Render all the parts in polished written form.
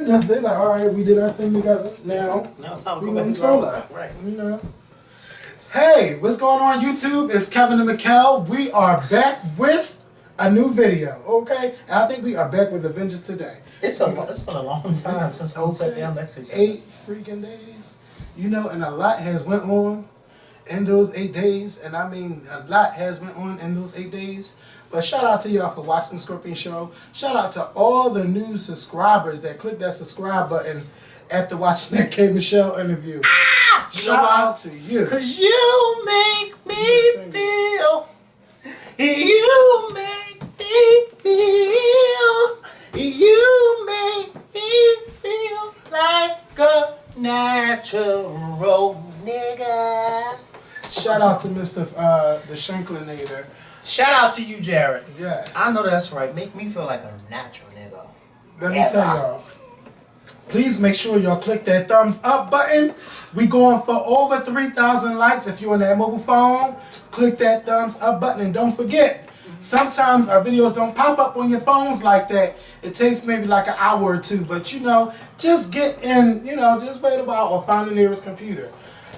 Just they like, all right, we did our thing together. Now it's time to we go back going to solo. Right. You know. Hey, what's going on YouTube? It's Kevin and Michelle. We are back with a new video, okay? And I think we are back with Avengers today. It's been a long time since we sat down next to each other. 8 freaking days. You know, and a lot has went on in those 8 days. And I mean, a lot has went on in those 8 days. But shout out to y'all for watching the Scorpion Show. Shout out to all the new subscribers that clicked that subscribe button after watching that K.Michelle interview. Shout out to you. Cause you make me feel. You make me feel. You make me feel like a natural nigga. Shout out to Mr. The Shanklinator. Shout out to you, Jared. Yes. I know that's right. Make me feel like a natural nigga. Let me tell y'all. Please make sure y'all click that thumbs up button. We going for over 3,000 likes. If you're on that mobile phone, click that thumbs up button. And don't forget, sometimes our videos don't pop up on your phones like that. It takes maybe like an hour or two. But you know, just get in, you know, just wait a while or find the nearest computer.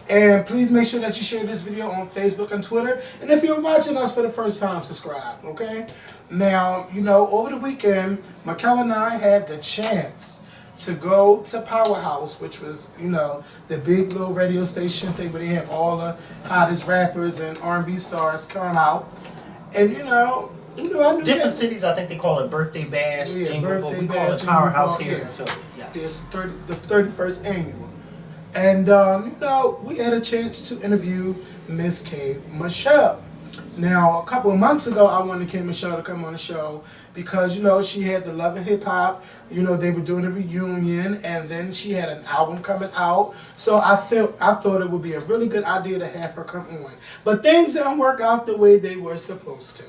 And please make sure that you share this video on Facebook and Twitter. And if you're watching us for the first time, subscribe, okay? Now, you know, over the weekend, Michelle and I had the chance to go to Powerhouse, which was, you know, the big little radio station thing where they had all the hottest rappers and R&B stars come out. And, you know, I knew different cities, I think they call it birthday bash, jingle, but we call it Powerhouse here in Philly. Yes. The 31st annual. And, you know, we had a chance to interview Miss K.Michelle. Now, a couple of months ago, I wanted K.Michelle to come on the show because, you know, she had the Love and Hip Hop. You know, they were doing a reunion, and then she had an album coming out. So I thought it would be a really good idea to have her come on. But things didn't work out the way they were supposed to.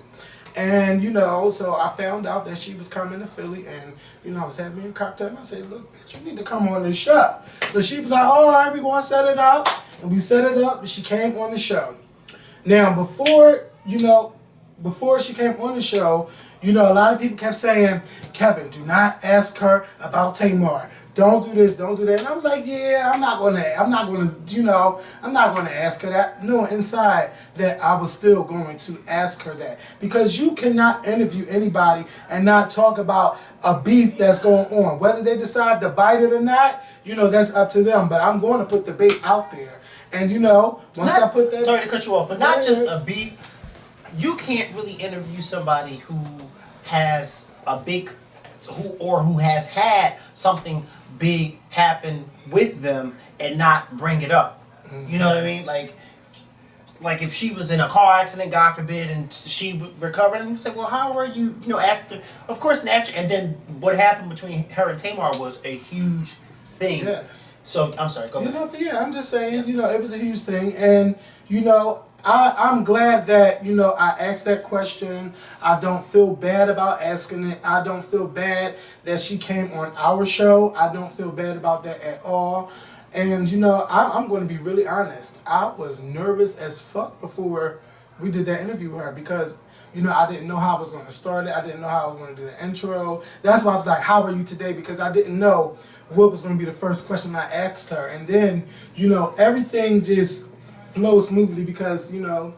And, you know, so I found out that she was coming to Philly, and, you know, I was having me a cocktail, and I said, look, bitch, you need to come on this show. So she was like, all right, we're going to set it up. And we set it up, and she came on the show. Now, before she came on the show, you know, a lot of people kept saying, Kevin, do not ask her about Tamar. Don't do this, don't do that. And I was like, yeah, I'm not gonna ask her that. No, inside that I was still going to ask her that. Because you cannot interview anybody and not talk about a beef that's going on. Whether they decide to bite it or not, you know, that's up to them. But I'm going to put the bait out there. And you know, I put that... Sorry to cut you off, but not just a beef. You can't really interview somebody who has a big... who has had something big happen with them and not bring it up. Mm-hmm. You know what I mean? Like if she was in a car accident, God forbid, and she recovered, and you say, well, how are you, you know, after... Of course, and then what happened between her and Tamar was a huge thing. Yes. So, I'm sorry, go ahead. You know, yeah, I'm just saying, you know, it was a huge thing. And, you know, I'm glad that, you know, I asked that question. I don't feel bad about asking it. I don't feel bad that she came on our show. I don't feel bad about that at all. And, you know, I'm going to be really honest. I was nervous as fuck before we did that interview with her because, you know, I didn't know how I was going to start it. I didn't know how I was going to do the intro. That's why I was like, how are you today? Because I didn't know what was going to be the first question I asked her. And then, you know, everything just flowed smoothly because, you know,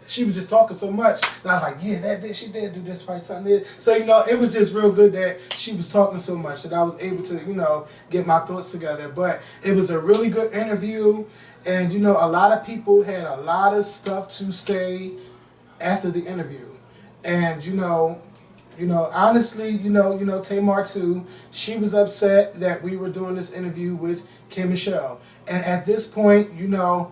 she was just talking so much. And I was like, yeah, she did do this right, something. So, you know, it was just real good that she was talking so much that I was able to, you know, get my thoughts together. But it was a really good interview. And, you know, a lot of people had a lot of stuff to say after the interview. And, you know, honestly, you know, Tamar too, she was upset that we were doing this interview with K.Michelle. And at this point, you know,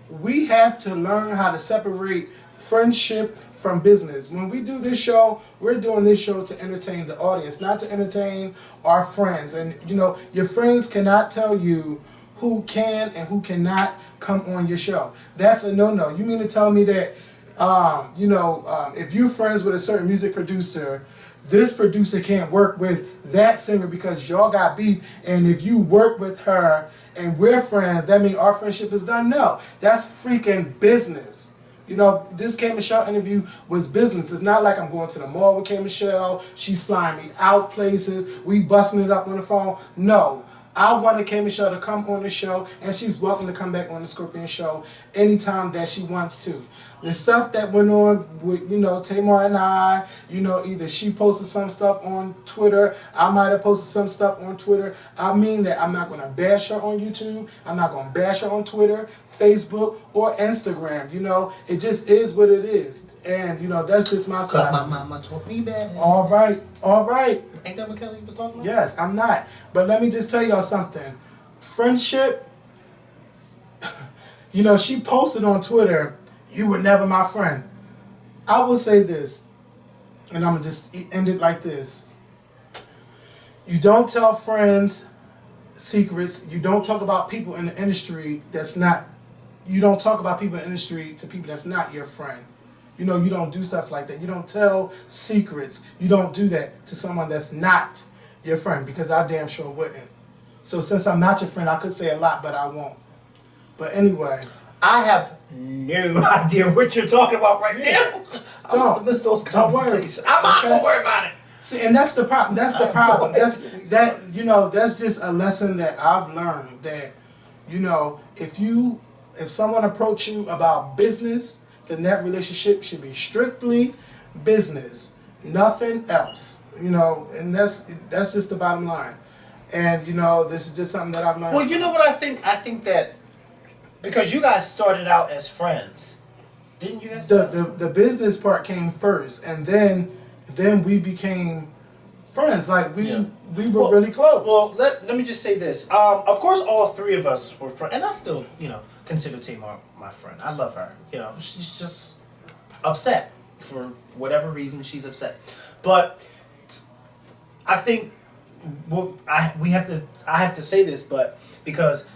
we have to learn how to separate friendship from business. When we do this show, we're doing this show to entertain the audience, not to entertain our friends. And, you know, your friends cannot tell you who can and who cannot come on your show. That's a no-no. You mean to tell me that if you're friends with a certain music producer, this producer can't work with that singer because y'all got beef, and if you work with her and we're friends, that means our friendship is done? No, that's freaking business. You know, this K.Michelle interview was business. It's not like I'm going to the mall with K.Michelle. She's flying me out places. We busting it up on the phone. No. I wanted K.Michelle to come on the show, and she's welcome to come back on the Scorpion Show anytime that she wants to. The stuff that went on with, you know, Tamar and I, you know, either she posted some stuff on Twitter, I might have posted some stuff on Twitter. I mean that I'm not going to bash her on YouTube. I'm not going to bash her on Twitter, Facebook, or Instagram. You know, it just is what it is. And, you know, that's just my side. Because my mama taught me better. All right, all right. Ain't that what Kelly was talking about? Yes, I'm not. But let me just tell y'all something. Friendship, you know, she posted on Twitter, "You were never my friend." I will say this, and I'm going to just end it like this. You don't tell friends secrets. You don't talk about people in the industry that's not, you don't talk about people in the industry to people that's not your friend. You know, you don't do stuff like that. You don't tell secrets. You don't do that to someone that's not your friend, because I damn sure wouldn't. So since I'm not your friend, I could say a lot, but I won't. But anyway. I have no idea what you're talking about right now. I must have missed those conversations. I'm not gonna worry about it. See, and that's the problem. That's the problem. That's that. You know, that's just a lesson that I've learned. That, you know, if someone approach you about business, then that relationship should be strictly business, nothing else. You know, and that's just the bottom line. And you know, this is just something that I've learned. Well, you know what I think? I think that because you guys started out as friends, didn't you guys? The business part came first, and then we became friends. Like we were really close. Well, let me just say this. Of course, all three of us were friends, and I still, you know, consider Tamar my friend. I love her. You know, she's just upset for whatever reason. She's upset, but I think I have to say this, but because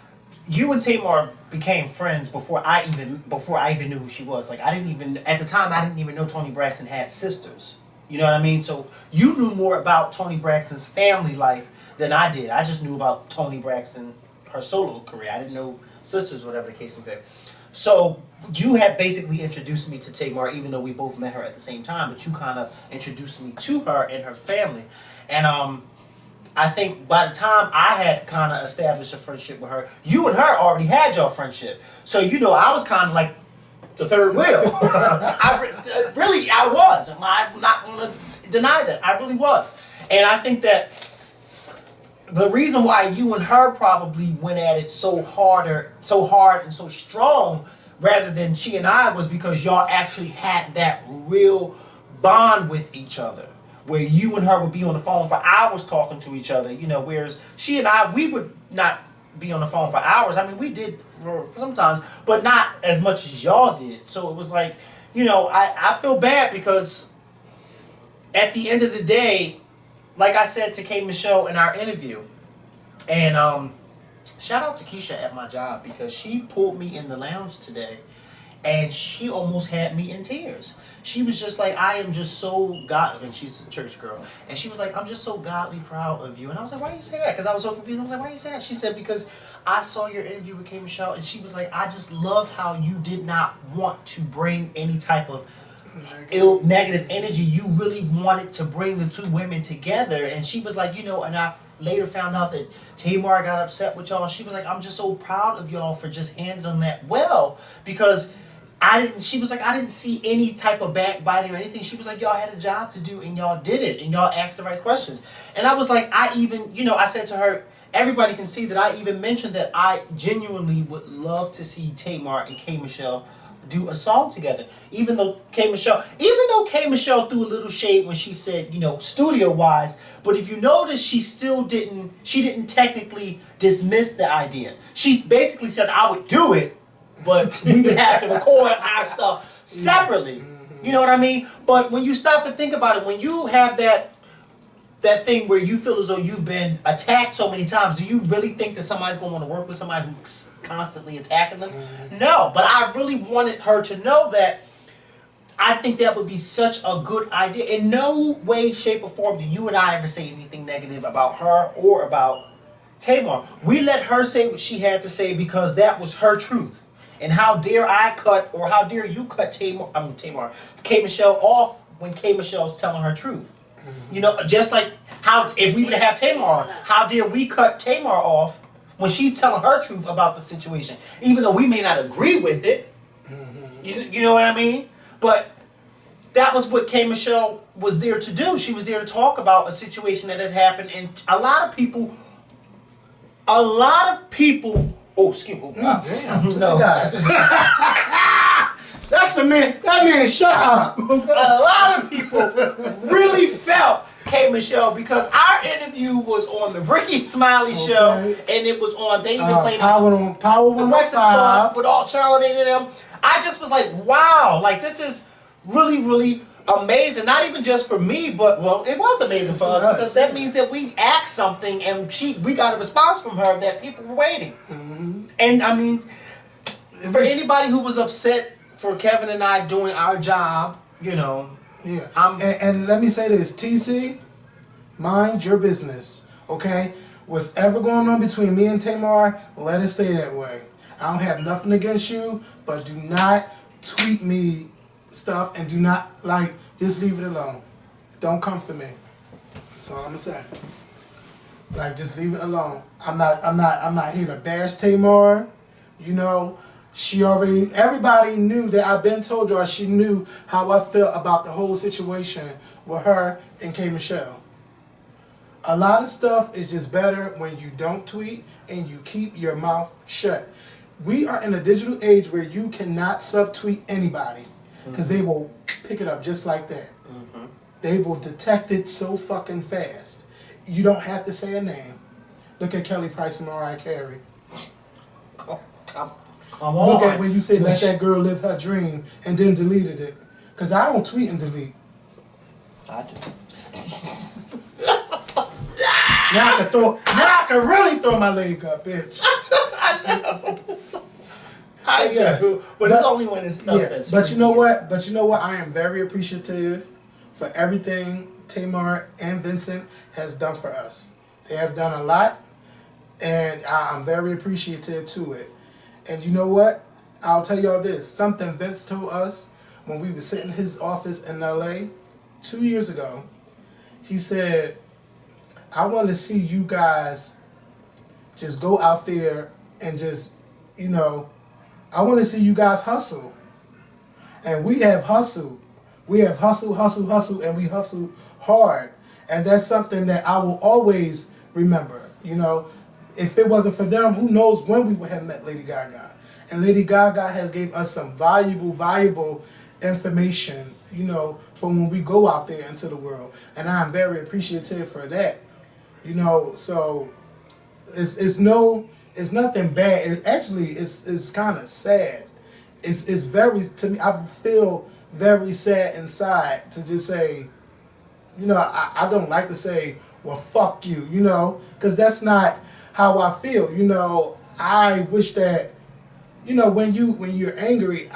you and Tamar became friends before I even knew who she was. Like, at the time I didn't even know Toni Braxton had sisters. You know what I mean? So you knew more about Toni Braxton's family life than I did. I just knew about Toni Braxton, her solo career. I didn't know sisters, whatever the case may be. So you had basically introduced me to Tamar, even though we both met her at the same time, but you kind of introduced me to her and her family. And I think by the time I had kind of established a friendship with her, you and her already had your friendship. So, you know, I was kind of like the third wheel. I was. I'm not going to deny that. I really was. And I think that the reason why you and her probably went at it so hard and so strong rather than she and I was because y'all actually had that real bond with each other, where you and her would be on the phone for hours talking to each other, you know, whereas she and I, we would not be on the phone for hours. I mean, we did for sometimes, but not as much as y'all did. So it was like, you know, I feel bad because at the end of the day, like I said to K.Michelle in our interview, and shout out to Keisha at my job because she pulled me in the lounge today and she almost had me in tears. She was just like, I am just so godly, and she's a church girl, and she was like, I'm just so godly proud of you. And I was like, why you say that? Because I was so confused. I was like, why you say that? She said, because I saw your interview with K.Michelle, and she was like, I just loved how you did not want to bring any type of negative energy. You really wanted to bring the two women together. And she was like, you know, and I later found out that Tamar got upset with y'all. She was like, I'm just so proud of y'all for just handling that well, because she was like, I didn't see any type of backbiting or anything. She was like, y'all had a job to do and y'all did it and y'all asked the right questions. And I was like, I said to her, everybody can see that I even mentioned that I genuinely would love to see Tamar and K.Michelle do a song together. Even though K.Michelle threw a little shade when she said, you know, studio wise, but if you notice, she didn't technically dismiss the idea. She basically said, I would do it, but we would have to record our stuff separately. You know what I mean? But when you stop and think about it, when you have that thing where you feel as though you've been attacked so many times, do you really think that somebody's going to want to work with somebody who's constantly attacking them? No, but I really wanted her to know that I think that would be such a good idea. In no way, shape, or form do you and I ever say anything negative about her or about Tamar. We let her say what she had to say because that was her truth. And how dare I cut, or how dare you cut K.Michelle off when K.Michelle's telling her truth? You know, just like how if we were to have Tamar, how dare we cut Tamar off when she's telling her truth about the situation, even though we may not agree with it. You know what I mean? But that was what K.Michelle was there to do. She was there to talk about a situation that had happened, and a lot of people. Oh, excuse me. Damn. No. That's the man. That man, shut up. A lot of people really felt K.Michelle because our interview was on the Ricky Smiley show, and it was on. They even played Power the 105 Breakfast Club with all Charlie and them. I just was like, wow, like this is really, really amazing. Not even just for me, but well, it was amazing for us because that means that we asked something and we got a response from her that people were waiting. And I mean, for anybody who was upset for Kevin and I doing our job, you know. Yeah. And let me say this, TC, mind your business, okay? What's ever going on between me and Tamar, let it stay that way. I don't have nothing against you, but do not tweet me stuff and do not, just leave it alone. Don't come for me. That's all I'm gonna say. Just leave it alone. I'm not here to bash Tamar. You know, everybody knew that I've been told y'all she knew how I felt about the whole situation with her and K.Michelle. A lot of stuff is just better when you don't tweet and you keep your mouth shut. We are in a digital age where you cannot subtweet anybody because they will pick it up just like that. They will detect it so fucking fast. You don't have to say a name. Look at Kelly Price and Mariah Carey. Come on. Look at when you say let that girl live her dream and then deleted it. Because I don't tweet and delete. I do. Now I can really throw my leg up, bitch. I know. I do. But it's only when it's stuff that's But you know what? I am very appreciative for everything Tamar and Vincent has done for us. They have done a lot, and I'm very appreciative to it. And you know what? I'll tell y'all this. Something Vince told us when we were sitting in his office in L.A. 2 years ago. He said, I want to see you guys just go out there and just, I want to see you guys hustle. And we have hustled. We have hustled, and we hustle hard. And that's something that I will always remember. If it wasn't for them, who knows when we would have met Lady Gaga. And Lady Gaga has gave us some valuable information, from when we go out there into the world. And I'm very appreciative for that. So it's nothing bad. It actually it's kind of sad. It's very, to me, I feel very sad inside to just say, I don't like to say, well, fuck you, because that's not how I feel. I wish that, when you're angry,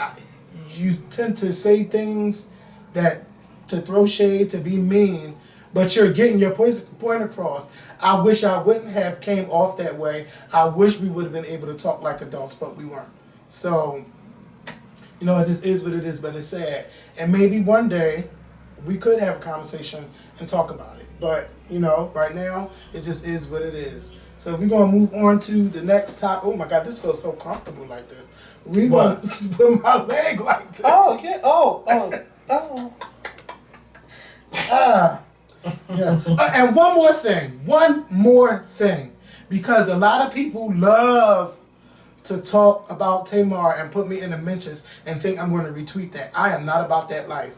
you tend to say things that to throw shade, to be mean, but you're getting your point across. I wish I wouldn't have came off that way. I wish we would have been able to talk like adults, but we weren't. So, it just is what it is, but it's sad. And maybe one day we could have a conversation and talk about it. But, right now, it just is what it is. So we're going to move on to the next topic. Oh my God, this feels so comfortable like this. We're going to put my leg like this. Oh, yeah. Oh. Yeah. And one more thing. Because a lot of people love to talk about Tamar and put me in the mentions and think I'm going to retweet that. I am not about that life.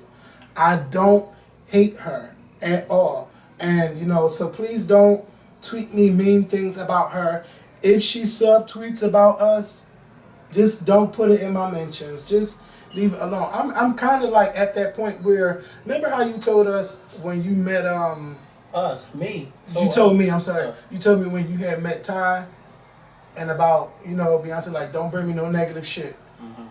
I don't hate her at all. And, so please don't tweet me mean things about her. If she subtweets about us, just don't put it in my mentions. Just leave it alone. I'm kind of like at that point where, remember how you told us when you met me. You told me, I'm sorry. You told me when you had met Ty and about, Beyonce, like, don't bring me no negative shit.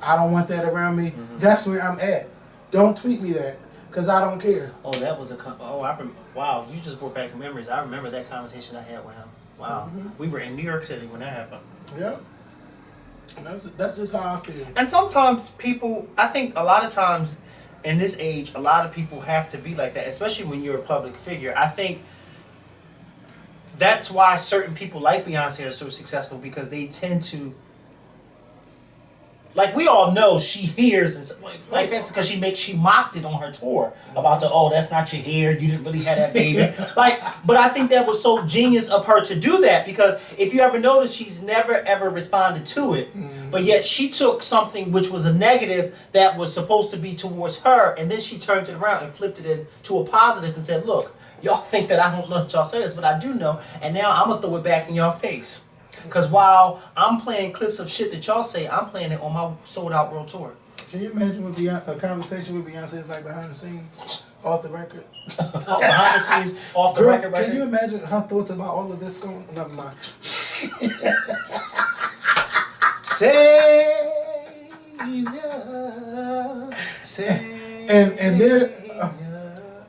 I don't want that around me. That's where I'm at. Don't tweet me that, because I don't care. Oh, that was wow, you just brought back memories. I remember that conversation I had with him. Wow. We were in New York City when that happened. Yeah. That's just how I feel. And sometimes people, I think a lot of times in this age, a lot of people have to be like that, especially when you're a public figure. I think that's why certain people like Beyonce are so successful, because they tend to, like, we all know she hears, and like that's because she mocked it on her tour about that's not your hair, you didn't really have that baby. Like, but I think that was so genius of her to do that, because if you ever notice, she's never ever responded to it, but yet she took something which was a negative that was supposed to be towards her, and then she turned it around and flipped it into a positive and said, look, y'all think that I don't know that y'all say this, but I do know, and now I'm gonna throw it back in y'all face. Because while I'm playing clips of shit that y'all say, I'm playing it on my sold out world tour. Can you imagine what a conversation with Beyonce is like behind the scenes, off the record? Behind the scenes, off the record. Can you imagine her thoughts about all of this going? Never mind.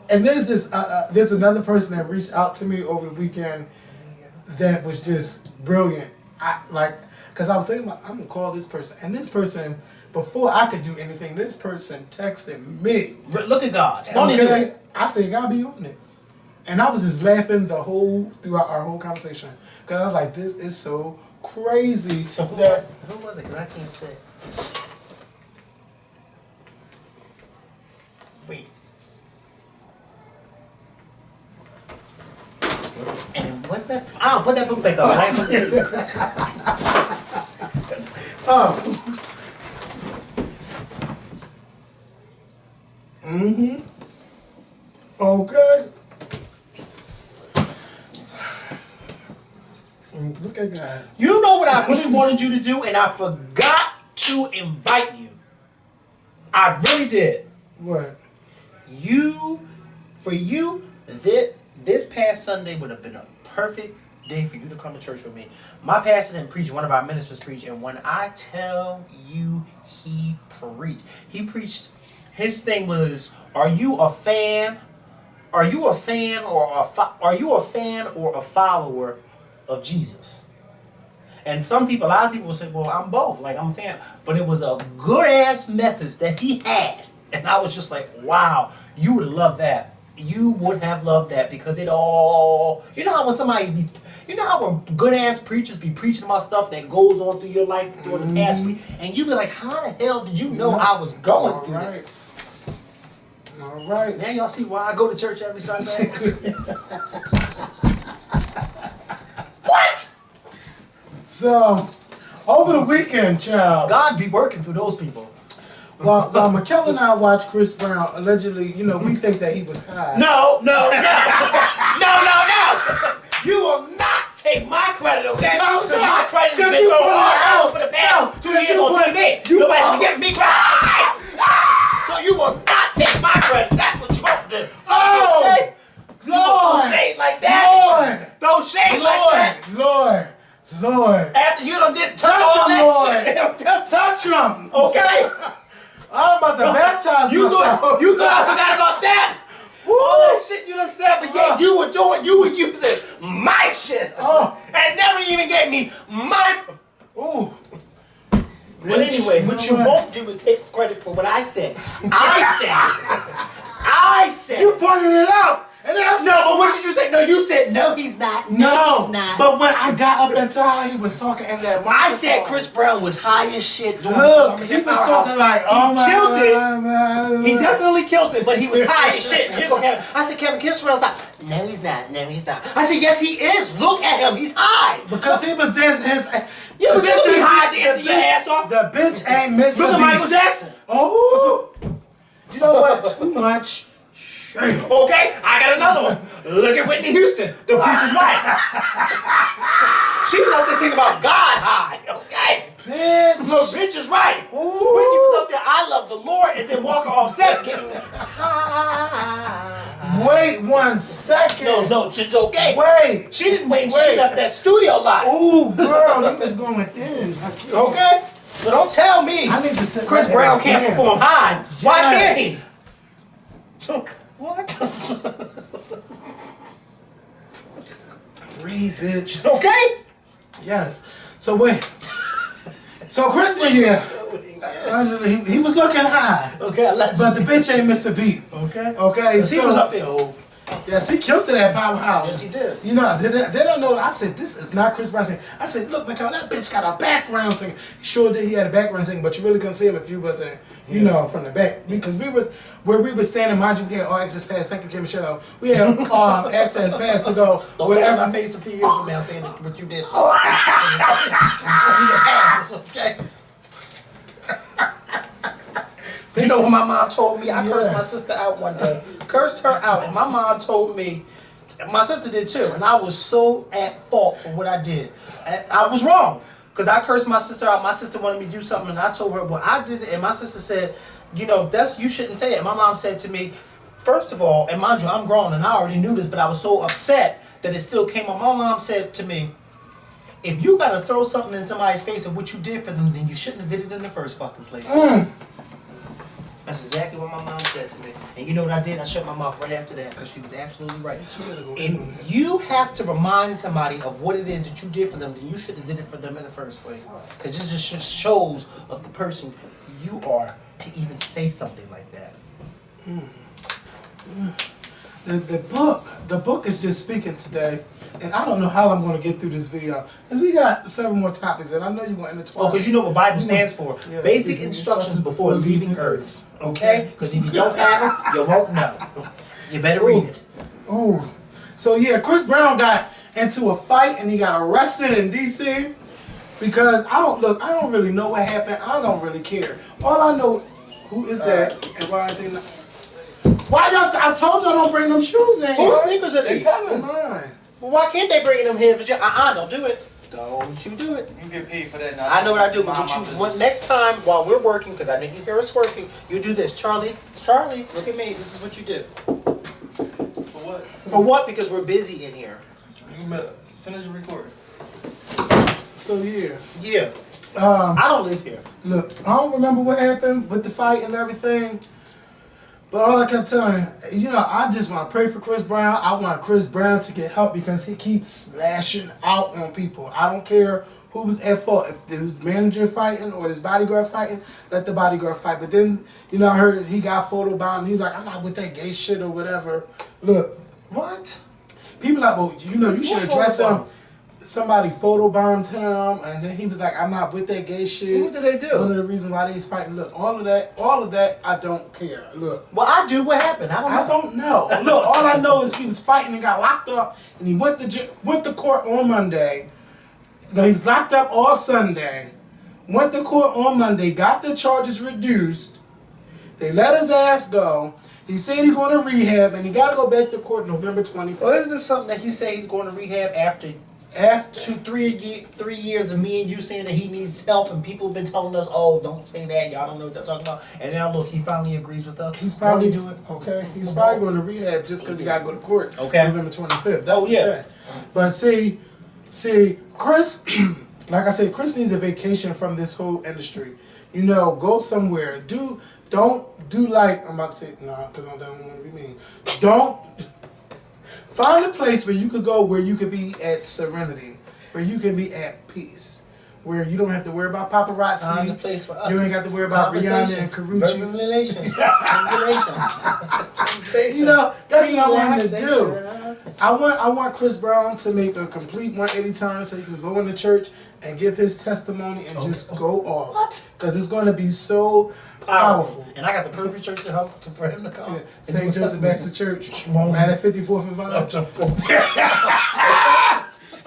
And there's this there's another person that reached out to me over the weekend that was just brilliant. Because I was thinking about, I'm gonna call this person, and this person, before I could do anything, this person texted me. Look at God. Don't do it. I said, God be on it. And I was just laughing throughout our whole conversation, because I was like, this is so crazy. So who was it? Because I can't say. Wait. And what's that? I'll put that book back up. Okay. Look at God. You know what I really wanted you to do, and I forgot to invite you. I really did. What? For you, this past Sunday would have been a perfect day for you to come to church with me. My pastor didn't preach, one of our ministers preached, and when I tell you he preached, his thing was, are you a fan or a follower of Jesus? And a lot of people will say, well, I'm both, like, I'm a fan. But it was a good ass message that he had, and I was just like, wow, you would have loved that. You would have loved that, because it all, you know how when good ass preachers be preaching about stuff that goes on through your life during the past week, and you be like, how the hell did you know I was going through that? All right. Now y'all see why I go to church every Sunday? What? So, over the weekend, child. God be working through those people. While Mikkel and I watched Chris Brown, allegedly, we think that he was high. No. You will not take my credit, okay? Because my credit has been thrown all over the past 2 years on TV. Nobody's been giving me credit. So you will not take my credit. That's what you won't do. Oh! Okay? Lord! Throw shade like that. Lord! Throw shade like that. Lord! After you done did Touch all him, that Lord! shit. Touch him! Okay? I'm about to baptize You myself. thought I forgot about that? Woo. All that shit you done said, but yet you were using my shit. And never even gave me my... Ooh. But anyway, what you won't do is take credit for what I said. I said You pointed it out. And then I said, no, but what did you say? No, you said, no, he's not. No, he's not. But when I got up into how he was talking in that microphone, I said Chris Brown was high as shit. Look, he was talking like, oh my killed it. God. He definitely killed it, but he was high as shit. Here's what Kevin. I said, Kevin, Chris Brown's high. No, he's not. No, he's not. I said, yes, he is. Look at him. He's high. Because he was dancing his... You were dancing high, dancing your ass off. The bitch ain't missing. Look at Michael Jackson. Oh. You know what? Too much. Okay, I got another one. Look at Whitney Houston, the preacher's wife. She was up there singing about God high, okay? Bitch. Look, bitch is right. Ooh. Whitney was up there, I love the Lord, and then Walker offset giving Wait 1 second. No, it's okay. Wait. She didn't wait until she left that studio lot. Ooh, girl, you was going in. Okay? So don't tell me I need to sit Chris right Brown there. can't perform high. Why can't he? So, What? Breathe, bitch. Okay? Yes. So wait. So Chris, allegedly, he was looking high. Okay, allegedly. But the bitch ain't miss a beat. Okay. Okay. So he was up there. Oh. Yes, he killed it at Powerhouse. Yes, he did. You know, they don't know. I said, this is not Chris Brown singing. I said, look, Mikhail, that bitch got a background singer. He sure did. He had a background singing, but you really couldn't see him if you wasn't, you know, from the back. Because where we was standing, mind you, we had all access pass. Thank you, K.Michelle. We had access pass to go. Don't get my face a few years from now saying what you did. Okay. You know what my mom told me? I cursed my sister out one day. Cursed her out. And my mom told me, my sister did too. And I was so at fault for what I did. And I was wrong. Because I cursed my sister out. My sister wanted me to do something. And I told her, well, I did it. And my sister said, you know, you shouldn't say that. My mom said to me, first of all, and mind you, I'm grown and I already knew this, but I was so upset that it still came up. My mom said to me, if you got to throw something in somebody's face of what you did for them, then you shouldn't have did it in the first fucking place. That's exactly what my mom said to me. And you know what I did? I shut my mouth right after that because she was absolutely right. If you have to remind somebody of what it is that you did for them, then you shouldn't have did it for them in the first place. Because this just shows of the person you are to even say something like that. The book is just speaking today. And I don't know how I'm going to get through this video. Because we got several more topics, and I know you're going to end the 12. Oh, because you know what Bible stands for. Yeah, basic instructions before leaving Earth. Okay? Because if you don't have it, you won't know. You better read it. Ooh. So, yeah, Chris Brown got into a fight, and he got arrested in D.C. Because I don't really know what happened. I don't really care. All I know, who is that, and why I didn't... Why y'all... I told y'all don't bring them shoes in. Whose sneakers are they? Mine. Well, why can't they bring them here? Don't do it. Don't you do it. You get paid for that now. I know what I do, but next time while we're working, because I know you hear us working, you do this. Charlie, look at me. This is what you do. For what? For what? Because we're busy in here. You finish the recording. So, yeah. Yeah. I don't live here. Look, I don't remember what happened with the fight and everything. But all I kept telling, you know, I just want to pray for Chris Brown. I want Chris Brown to get help because he keeps lashing out on people. I don't care who was at fault. If there was manager fighting or his bodyguard fighting, let the bodyguard fight. But then, you know, I heard he got photobombed. He's like, I'm not with that gay shit or whatever. Look. What? People like, well, you know, you should address him. Somebody photobombed him, and then he was like, I'm not with that gay shit. What did they do? One of the reasons why they was fighting. Look, all of that, I don't care. Look. Well, I do. What happened? I don't know. Look, all I know is he was fighting and got locked up, and he went to court on Monday. No, he was locked up all Sunday. Went to court on Monday, got the charges reduced. They let his ass go. He said he's going to rehab, and he got to go back to court November 25th. Well, isn't this something that he said he's going to rehab after 3 years of me and you saying that he needs help, and people have been telling us, oh, don't say that, y'all don't know what they're talking about, and now look, he finally agrees with us. He's probably do it. Okay, he's probably going to rehab just because he got to go to court. Okay, November 25th. That's yeah. But see, Chris, like I said, Chris needs a vacation from this whole industry. You know, go somewhere. Don't do like I'm about to say because I don't want to be mean. Don't. Find a place where you could go where you could be at serenity, where you can be at peace, where you don't have to worry about paparazzi. Find a place for us. You ain't got to worry about Rihanna and Karuchi. You know, that's what I want him to do. I want Chris Brown to make a complete 180 turn so he can go into church and give his testimony and just go off. What? Because it's going to be so powerful. And I got the perfect church for him to come. Yeah. St. Joseph Baptist Church. Right at 54th and Vine.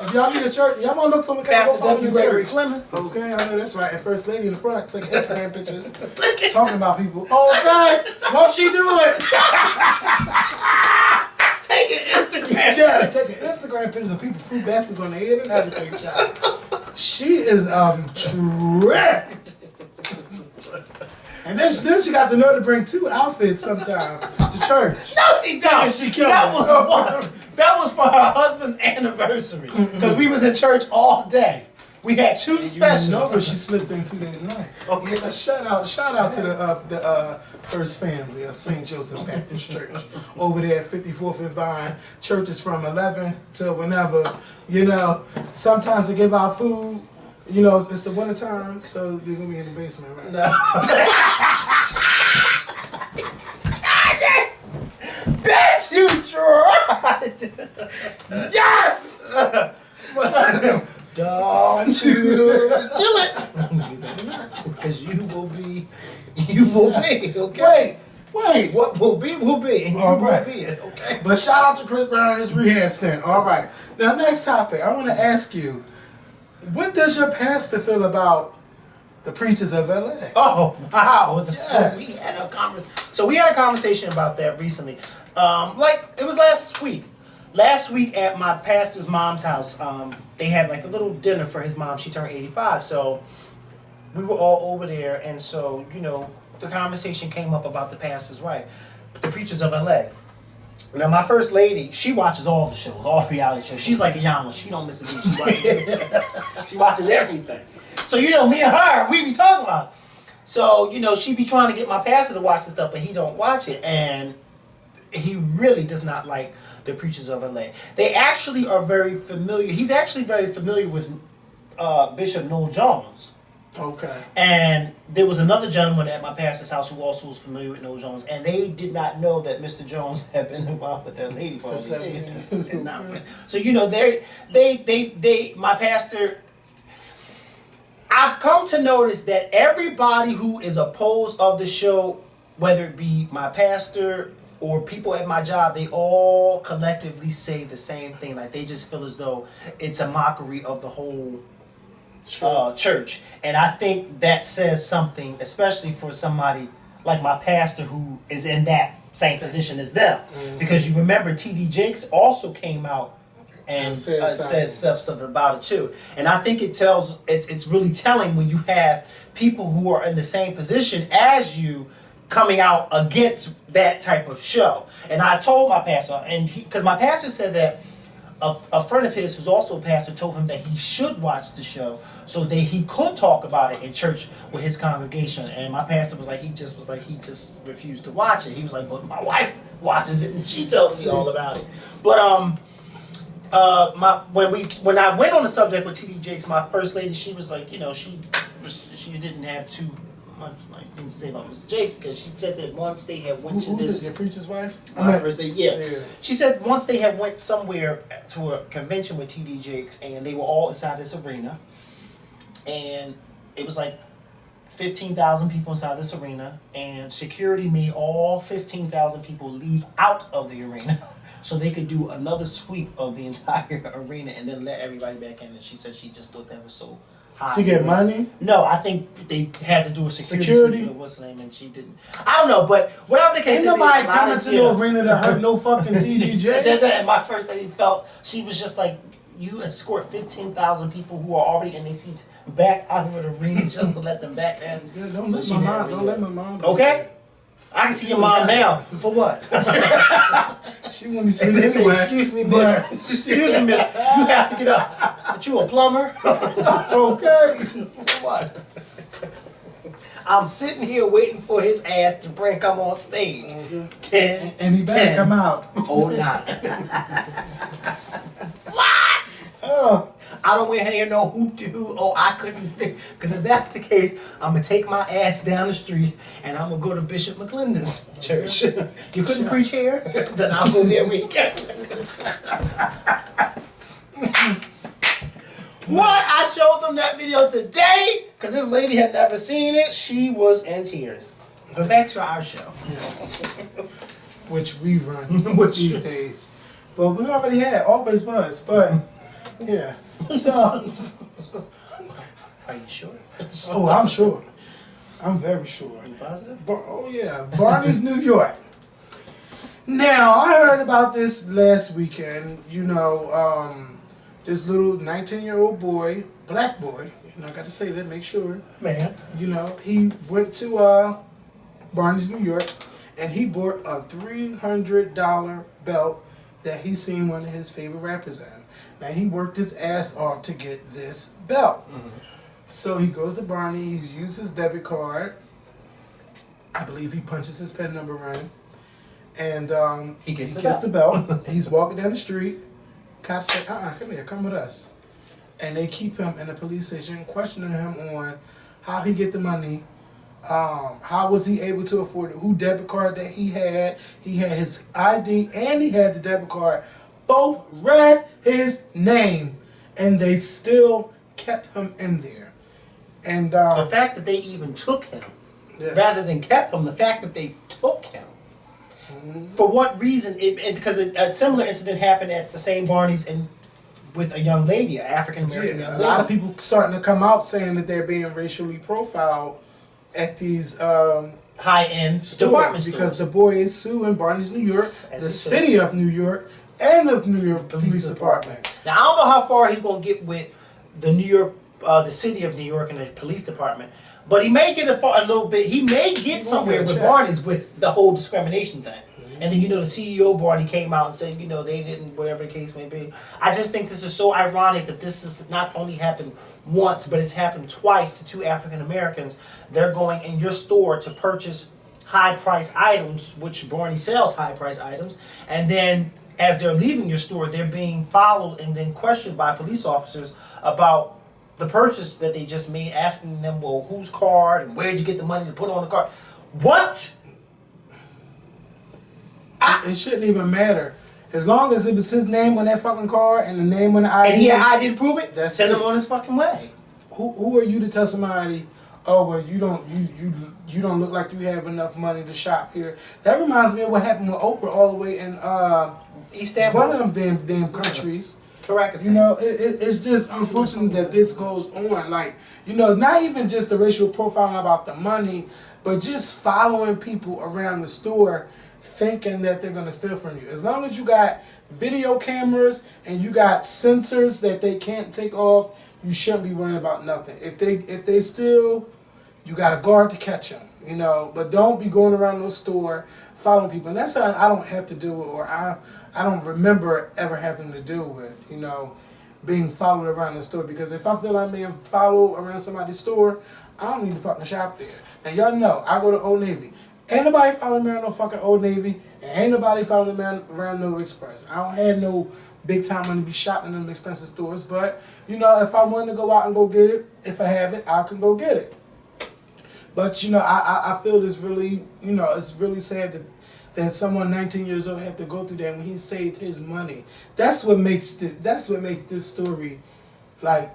If y'all need a church, y'all want to look for me. Pastor W. Gregory Fleming. Okay, I know that's right. And First Lady in the front, taking Instagram pictures, talking about people. Okay, won't she do it? Taking Instagram. Yeah, taking Instagram pictures of people, fruit baskets on their head and everything, child. She is trick. And then she got the nerve to bring 2 outfits sometimes to church. No, she don't. She killed That was for her husband's anniversary. Because we was in church all day. We had 2 specials. You know, but she slipped into that night. Okay, shout out to the First Family of St. Joseph Baptist Church over there at 54th and Vine. Church is from 11 till whenever. You know, sometimes they give out food. You know, it's the winter time, so they're gonna be in the basement, right? No. Bitch, you tried. Yes! Don't you do it. You better not, because you will be, okay? Wait. What will be, will be. And you All will right. be it, okay? But shout out to Chris Brown and his rehab stint. All right. Now, next topic. I want to ask you, what does your pastor feel about the Preachers of L.A.? Oh, wow. Yes. So we had a conversation about that recently. Like, it was last week. Last week at my pastor's mom's house, they had like a little dinner for his mom. She turned 85. So we were all over there. And so, you know, the conversation came up about the pastor's wife, the Preachers of L.A. Now, my first lady, she watches all the shows, all the reality shows. She's like a Yama. She don't miss a beat. She watches everything. So, you know, me and her, we be talking about it. So, you know, she be trying to get my pastor to watch this stuff, but he don't watch it. And he really does not like the Preachers of L.A. They actually are very familiar. He's actually very familiar with Bishop Noel Jones. Okay. And there was another gentleman at my pastor's house who also was familiar with Noel Jones, and they did not know that Mr. Jones had been involved with that lady for 17 years. So, you know, my pastor, I've come to notice that everybody who is opposed of the show, whether it be my pastor or people at my job, they all collectively say the same thing. Like, they just feel as though it's a mockery of the whole church. And I think that says something, especially for somebody like my pastor who is in that same position as them. Mm-hmm. Because you remember T.D. Jakes also came out and said stuff about it too. And I think it's really telling when you have people who are in the same position as you coming out against that type of show. And I told my pastor, and because my pastor said that a friend of his who's also a pastor told him that he should watch the show so that he could talk about it in church with his congregation. And my pastor was like, he just refused to watch it. He was like, but my wife watches it and she tells me all about it. But when I went on the subject with T.D. Jakes, my first lady, she was like, you know, she didn't have too much like things to say about Mr. Jakes, because she said that once they had went to Who's this. Your preacher's wife? My first lady, yeah. She said once they had went somewhere to a convention with T.D. Jakes, and they were all inside this arena, and it was like 15,000 people inside this arena, and security made all 15,000 people leave out of the arena so they could do another sweep of the entire arena and then let everybody back in. And she said she just thought that was so high. To get money? No, I think they had to do a security sweep. What's the name? And she didn't. I don't know, but whatever the case. Ain't nobody coming to the arena to hurt no fucking T.D. Jakes. And my first lady felt, she was just like, you escort 15,000 people who are already in their seats back out of the arena just to let them back in. Yeah, don't let my mom. Okay? I can see your mom now. For what? She wouldn't be saying this anyway. Excuse me, miss. Excuse me, miss. You have to get up. But you a plumber? Okay. What? I'm sitting here waiting for his ass to come on stage. Mm-hmm. 10, and he better come out. Oh, not. What? Oh. I don't want to hear no hoop-de-hoo. Oh, I couldn't think. Because if that's the case, I'm going to take my ass down the street and I'm going to go to Bishop McClendon's church. You couldn't preach here? Then I'll go there when you can. What? I showed them that video today because this lady had never seen it. She was in tears. But back to our show. Which we run these days. But we already had, always was. But, yeah. So, are you sure? Oh, I'm sure. I'm very sure. Are you positive? Oh yeah, Barney's, New York. Now I heard about this last weekend. You know, this little 19-year-old boy, black boy. You know, I got to say that. Make sure. Man. You know, he went to Barney's, New York, and he bought a $300 belt that he seen one of his favorite rappers in. Now, he worked his ass off to get this belt. Mm-hmm. So he goes to Barney, he uses his debit card. I believe he punches his PIN number in. And he gets the belt. He's walking down the street. Cops say, come here, come with us. and they keep him in the police station, questioning him on how he get the money, how was he able to afford it, who debit card that he had his ID, and he had the debit card. Both read his name, and they still kept him in there. And the fact that they even took him, yes. rather than kept him, the fact that they took him. For what reason? Because a similar incident happened at the same Barneys and with a young lady, an African American young a lady. lot of people starting to come out saying that they're being racially profiled at these high-end department because stores. the boy is suing Barney's New York, the city of New York, and the New York Police Department. Now I don't know how far he's gonna get with the New York, the city of New York and the police department, but he may get a little bit. He may get somewhere with Barney's with the whole discrimination thing. And then, the CEO Barney came out and said, they didn't, whatever the case may be. I just think this is so ironic that this has not only happened once, but it's happened twice to two African Americans. They're going in your store to purchase high-priced items, which Barney sells high-priced items, and then as they're leaving your store, they're being followed and then questioned by police officers about the purchase that they just made, asking them, well, whose card and where'd you get the money to put on the card? What? It shouldn't even matter. As long as it was his name on that fucking card and the name on the ID. And he had ID to prove it, That's send him it. on his fucking way. Who are you to tell somebody, oh, well, you don't look like you have enough money to shop here? That reminds me of what happened with Oprah all the way in Istanbul. one of them damn countries. Correct. It's just unfortunate that this goes on. Like, not even just the racial profiling about the money, but just following people around the store thinking that they're going to steal from you. As long as you got video cameras and you got sensors that they can't take off, you shouldn't be worrying about nothing. If they steal, you got a guard to catch them, But don't be going around the store following people. And that's something I don't have to deal with, or I don't remember ever having to deal with, being followed around the store. Because if I feel I'm being followed around somebody's store, I don't need to fucking shop there. Now y'all know, I go to Old Navy. Ain't nobody following me around no fucking Old Navy, and ain't nobody following me around no Express. I don't have no big time money to be shopping in them expensive stores, but, if I want to go out and go get it, if I have it, I can go get it. But, I feel this really, it's really sad that someone 19 years old had to go through that when he saved his money. That's what makes this story, like,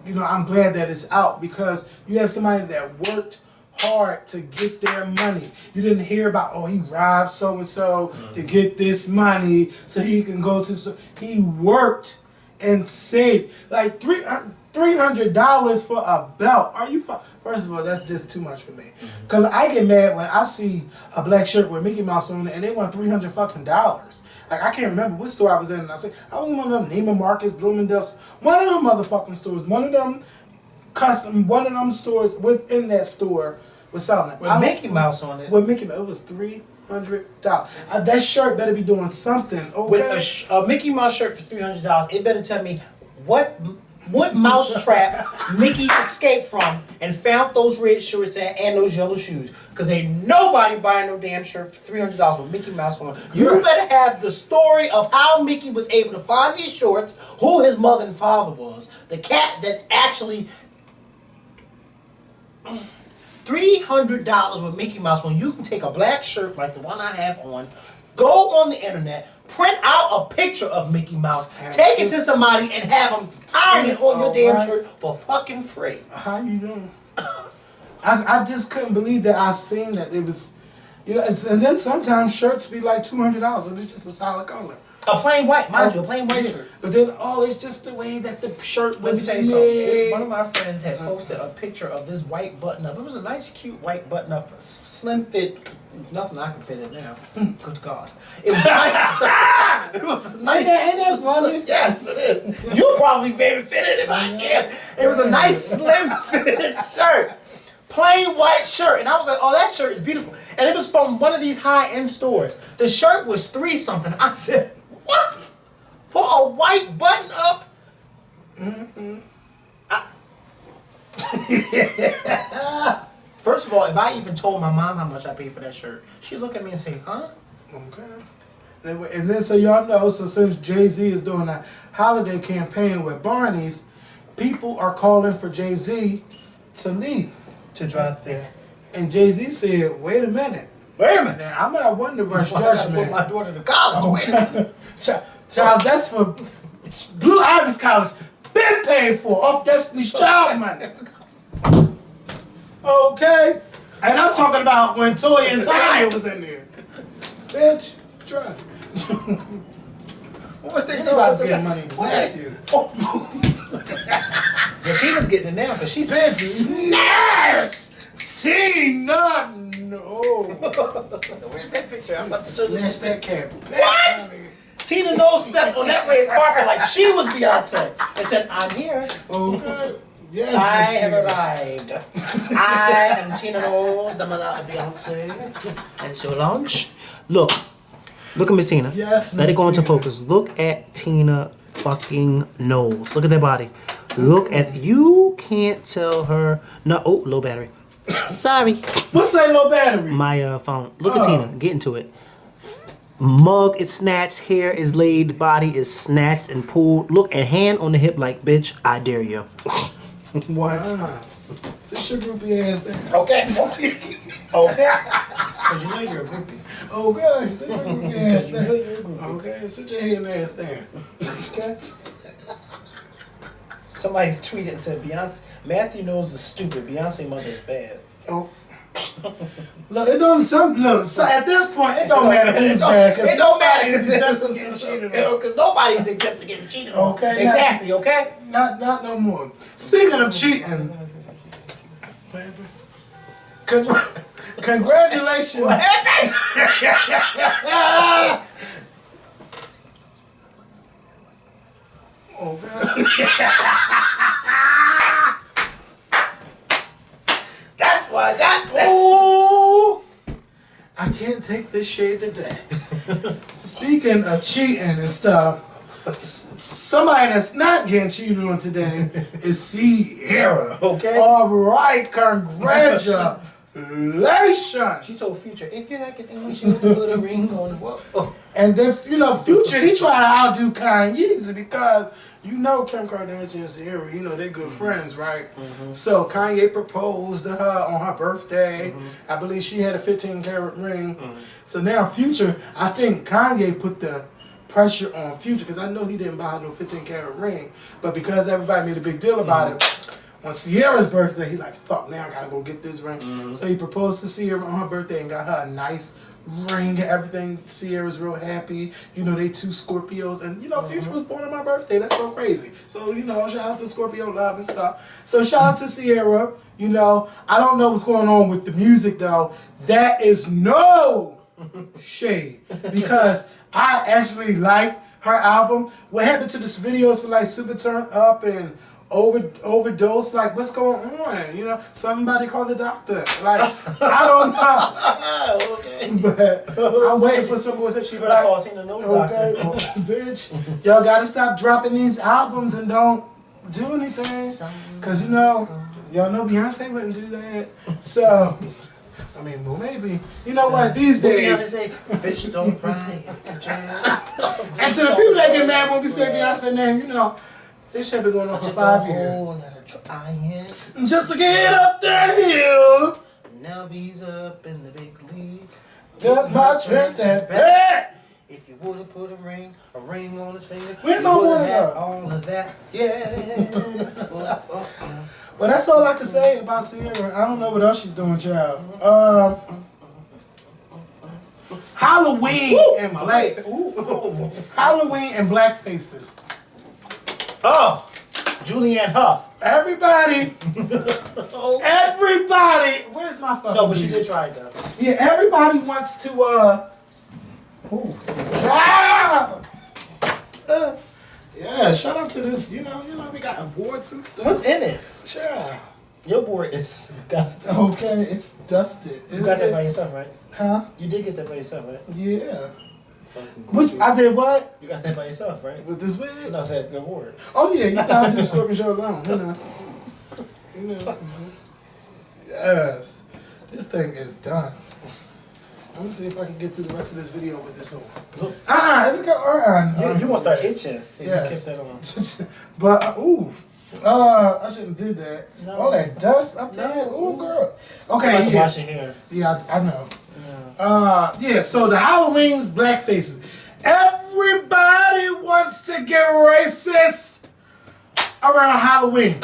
I'm glad that it's out, because you have somebody that worked hard to get their money. You didn't hear about, oh, he robbed so-and-so to get this money so he can go to... He worked and saved like $300 for a belt. Are you... First of all, that's just too much for me. Because I get mad when I see a black shirt with Mickey Mouse on it and they want $300 fucking dollars. Like, I can't remember what store I was in, and I said, I was in one of them Neiman Marcus, Bloomingdale's, one of them motherfucking stores, one of them stores within that store was selling it. With Mickey Mouse on it. With Mickey Mouse, it was $300. That shirt better be doing something. Okay? With a Mickey Mouse shirt for $300, it better tell me what mousetrap Mickey escaped from and found those red shorts and those yellow shoes. Because ain't nobody buying no damn shirt for $300 with Mickey Mouse on it. You better have the story of how Mickey was able to find these shorts, who his mother and father was, the cat that actually... $300 with Mickey Mouse when you can take a black shirt like the one I have on, go on the internet, print out a picture of Mickey Mouse, take it to somebody and have them sign it on your damn shirt for fucking free. How you doing? I just couldn't believe that I seen that it was, and then sometimes shirts be like $200 and it's just a solid color. A plain white, mind you, a plain white shirt. But then, it's just the way that the shirt was Let me tell you made. something. One of my friends had posted a picture of this white button-up. It was a nice, cute white button-up, slim fit. Nothing I can fit in now. Good God. It was nice. It was a nice. Ain't that funny? Yes, it is. You'll probably be able to fit it if I can. It was a nice, slim fitted shirt. Plain white shirt. And I was like, oh, that shirt is beautiful. And it was from one of these high-end stores. The shirt was $3-something. I said, what? For a white button-up? First of all, if I even told my mom how much I paid for that shirt, she'd look at me and say, huh? Okay. And then, so y'all know, so since Jay-Z is doing a holiday campaign with Barneys, people are calling for Jay-Z to leave. To drop there. And Jay-Z said, wait a minute. Now, I'm not one to rush I gotta judgment. put my daughter to college. Wait a minute. Child, that's for Blue Ivy's college. Been paid for off Destiny's Child money. Okay? And I'm talking about when Toya and Tanya was in there. Bitch, drug. What's they Anybody getting money to you. Well, Tina's getting it now because she's busy. Snatch! Tina, no. Where's that picture? I'm about to show you. Snatch that cat. What? Tina Knowles stepped on that red carpet like she was Beyonce and said, I'm here. Okay. Yes, I Miss have Tina. arrived. I am Tina Knowles, the mother of Beyonce. And Solange. Look at Miss Tina. Yes, Let Miss it go into Tina. focus. Look at Tina fucking Knowles. Look at that body. Look at, you can't tell her, no, oh, low battery. Sorry. What's that low battery? My phone. Look at Tina. Get into it. Mug is snatched, hair is laid, body is snatched and pulled. Look, and hand on the hip like, bitch, I dare you. What? Sit your groupie ass down. Okay. Okay. Because you know you're a groupie. Okay, sit your groupie ass down. Okay, sit your head ass down. Okay. Somebody tweeted and said, Beyonce, Matthew Knowles is stupid. Beyonce mother is bad. Oh. Look, it don't. Look. So at this point, it don't matter who's bad. It don't matter Because because nobody's exempt to getting cheated on. Okay, Exactly. Okay. not no more. Speaking of cheating, congratulations. What happened? That's why that. Oh, I can't take this shade today. Speaking of cheating and stuff, somebody that's not getting cheated on today is Sierra. Okay. All right, congratulations. She told Future, if you like it, then we should put a ring on. Whoa. And then, Future, he tried to outdo Kanye because, Kim Kardashian and Sierra, they're good friends, right? Mm-hmm. So Kanye proposed to her on her birthday. Mm-hmm. I believe she had a 15-carat ring. Mm-hmm. So now Future, I think Kanye put the pressure on Future because I know he didn't buy no 15-carat ring. But because everybody made a big deal about it, on Sierra's birthday, he like, fuck, now I gotta go get this ring. Mm-hmm. So he proposed to Sierra on her birthday and got her a nice ring and everything. Sierra's real happy. They two Scorpios. And, Future was born on my birthday. That's so crazy. So, shout out to Scorpio love and stuff. So shout out to Sierra. I don't know what's going on with the music, though. That is no shade. Because I actually like her album. What happened to this videos for, like, Super Turn Up and overdose, like, what's going on? Somebody call the doctor. Like, I don't know. Okay. But I'm waiting for someone to say, She better call Tina Knowles doctor. Bitch, y'all gotta stop dropping these albums and don't do anything. Cause y'all know Beyonce wouldn't do that. So, well, maybe. You know what? These days. Fish don't fry. And to the people that get mad when we say Beyonce name, this shit been going on for 5 years. Just to get up the hill. Now he's up in the big leagues. Got my strength and back. If you would've put a ring on his finger, Where's you my would've water had go? all of that. Yeah. Well, that's all I can say about Sierra. I don't know what else she's doing, child. Halloween and black. Halloween and black faces. Oh, Julianne Hough. Everybody. Where's my phone? No, but she did try it though. Yeah, everybody wants to. Yeah, shout out to this. We got awards and stuff. What's in it? Child. Your board is dusted. Okay, it's dusted. You got that by yourself, right? Huh? You did get that by yourself, right? Yeah. I did what? You got that by yourself, right? With this wig? No, that award. Oh yeah, you gotta do the Scorpion show alone. Yes. This thing is done. I'm gonna see if I can get through the rest of this video with this on. Look at You gonna start itching if you keep that on. But ooh, I shouldn't do that. No. All that dust up there. Oh, girl. Okay, To yeah. wash your hair. Yeah, I know. Yeah. Yeah, so the Halloween's black faces. Everybody wants to get racist around Halloween.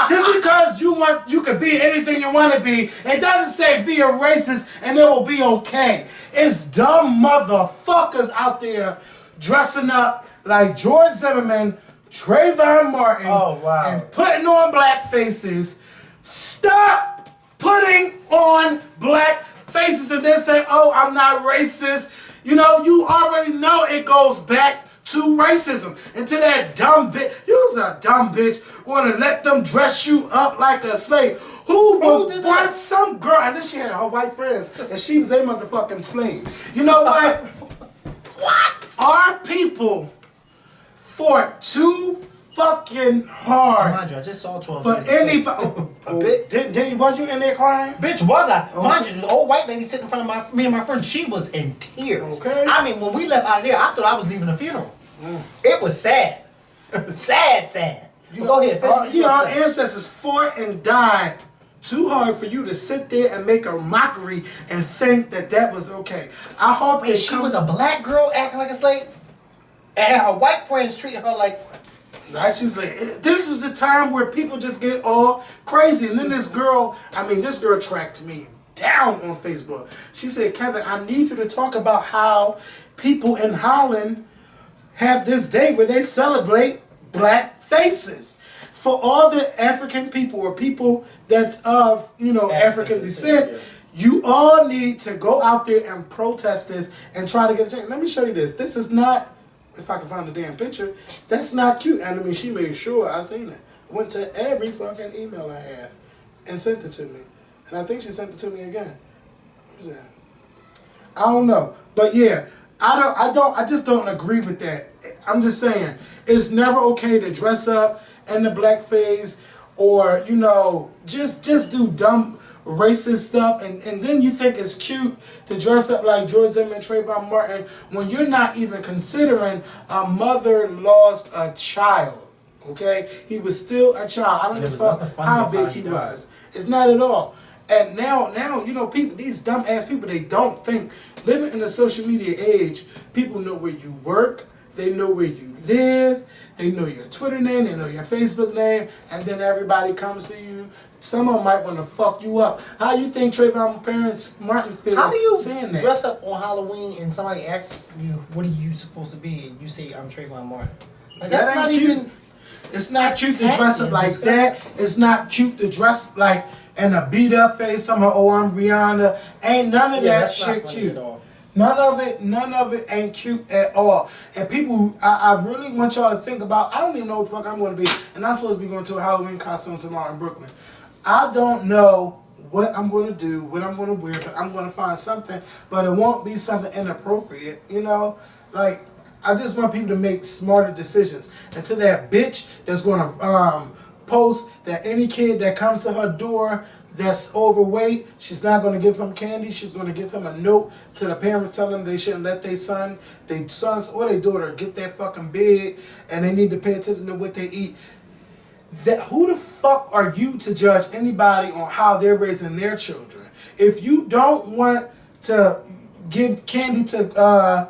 Just because you could be anything you want to be, it doesn't say be a racist and it will be okay. It's dumb motherfuckers out there dressing up like George Zimmerman, Trayvon Martin, and putting on black faces. Stop putting on black faces and then say, oh, I'm not racist. You know, you already know it goes back to racism. And to that dumb bitch, you's a dumb bitch, wanna let them dress you up like a slave. Who would want some girl, and then she had her white friends, and they motherfucking slave. You know what? What? Our people fought too fucking hard. Mind you, I just saw 12 For anybody. Was you in there crying? Bitch, was I? Okay. Mind you, the old white lady sitting in front of me and my friend, she was in tears. Okay. I mean, when we left out of there, I thought I was leaving a funeral. It was sad. sad. Go ahead. Our ancestors fought and died too hard for you to sit there and make a mockery and think that was okay. I hope that she was a black girl acting like a slave, and her white friends treated her like. She was like, this is the time where people just get all crazy. And then this girl tracked me down on Facebook. She said, Kevin, I need you to talk about how people in Holland have this day where they celebrate black faces. For all the African people or people that's of, African descent, you all need to go out there and protest this and try to get a change. Let me show you this. This is not, if I can find the damn picture, that's not cute. And I mean, she made sure I seen it. I went to every fucking email I have and sent it to me. And I think she sent it to me again. I don't know. But yeah, I just don't agree with that. I'm just saying, it's never okay to dress up in the blackface or, just do dumb racist stuff and then you think it's cute to dress up like George Zimmerman and Trayvon Martin when you're not even considering a mother lost a child. Okay? He was still a child. I don't give a fuck how big he was. It's not at all. And now, people, these dumb ass people, they don't think. Living in the social media age, people know where you work, they know where you live, they know your Twitter name, they know your Facebook name, and then everybody comes to you. Someone might want to fuck you up. How you think Trayvon Martin feel? How do you saying that? Dress up on Halloween and somebody asks you, what are you supposed to be? And you say, I'm Trayvon Martin. Like, that's not even... It's not cute to dress up like that. It's not cute to dress like in a beat up face. Somehow, oh, I'm Rihanna. Ain't none of that shit cute. None of it ain't cute at all. And people, I really want y'all to think about, I don't even know what the fuck I'm going to be. And I'm supposed to be going to a Halloween costume tomorrow in Brooklyn. I don't know what I'm going to do, what I'm going to wear, but I'm going to find something. But it won't be something inappropriate, Like, I just want people to make smarter decisions. And to that bitch that's going to post that any kid that comes to her door that's overweight, she's not going to give him candy. She's going to give him a note to the parents telling them they shouldn't let their sons or their daughter get that fucking big, and they need to pay attention to what they eat. Who the fuck are you to judge anybody on how they're raising their children? If you don't want to give candy to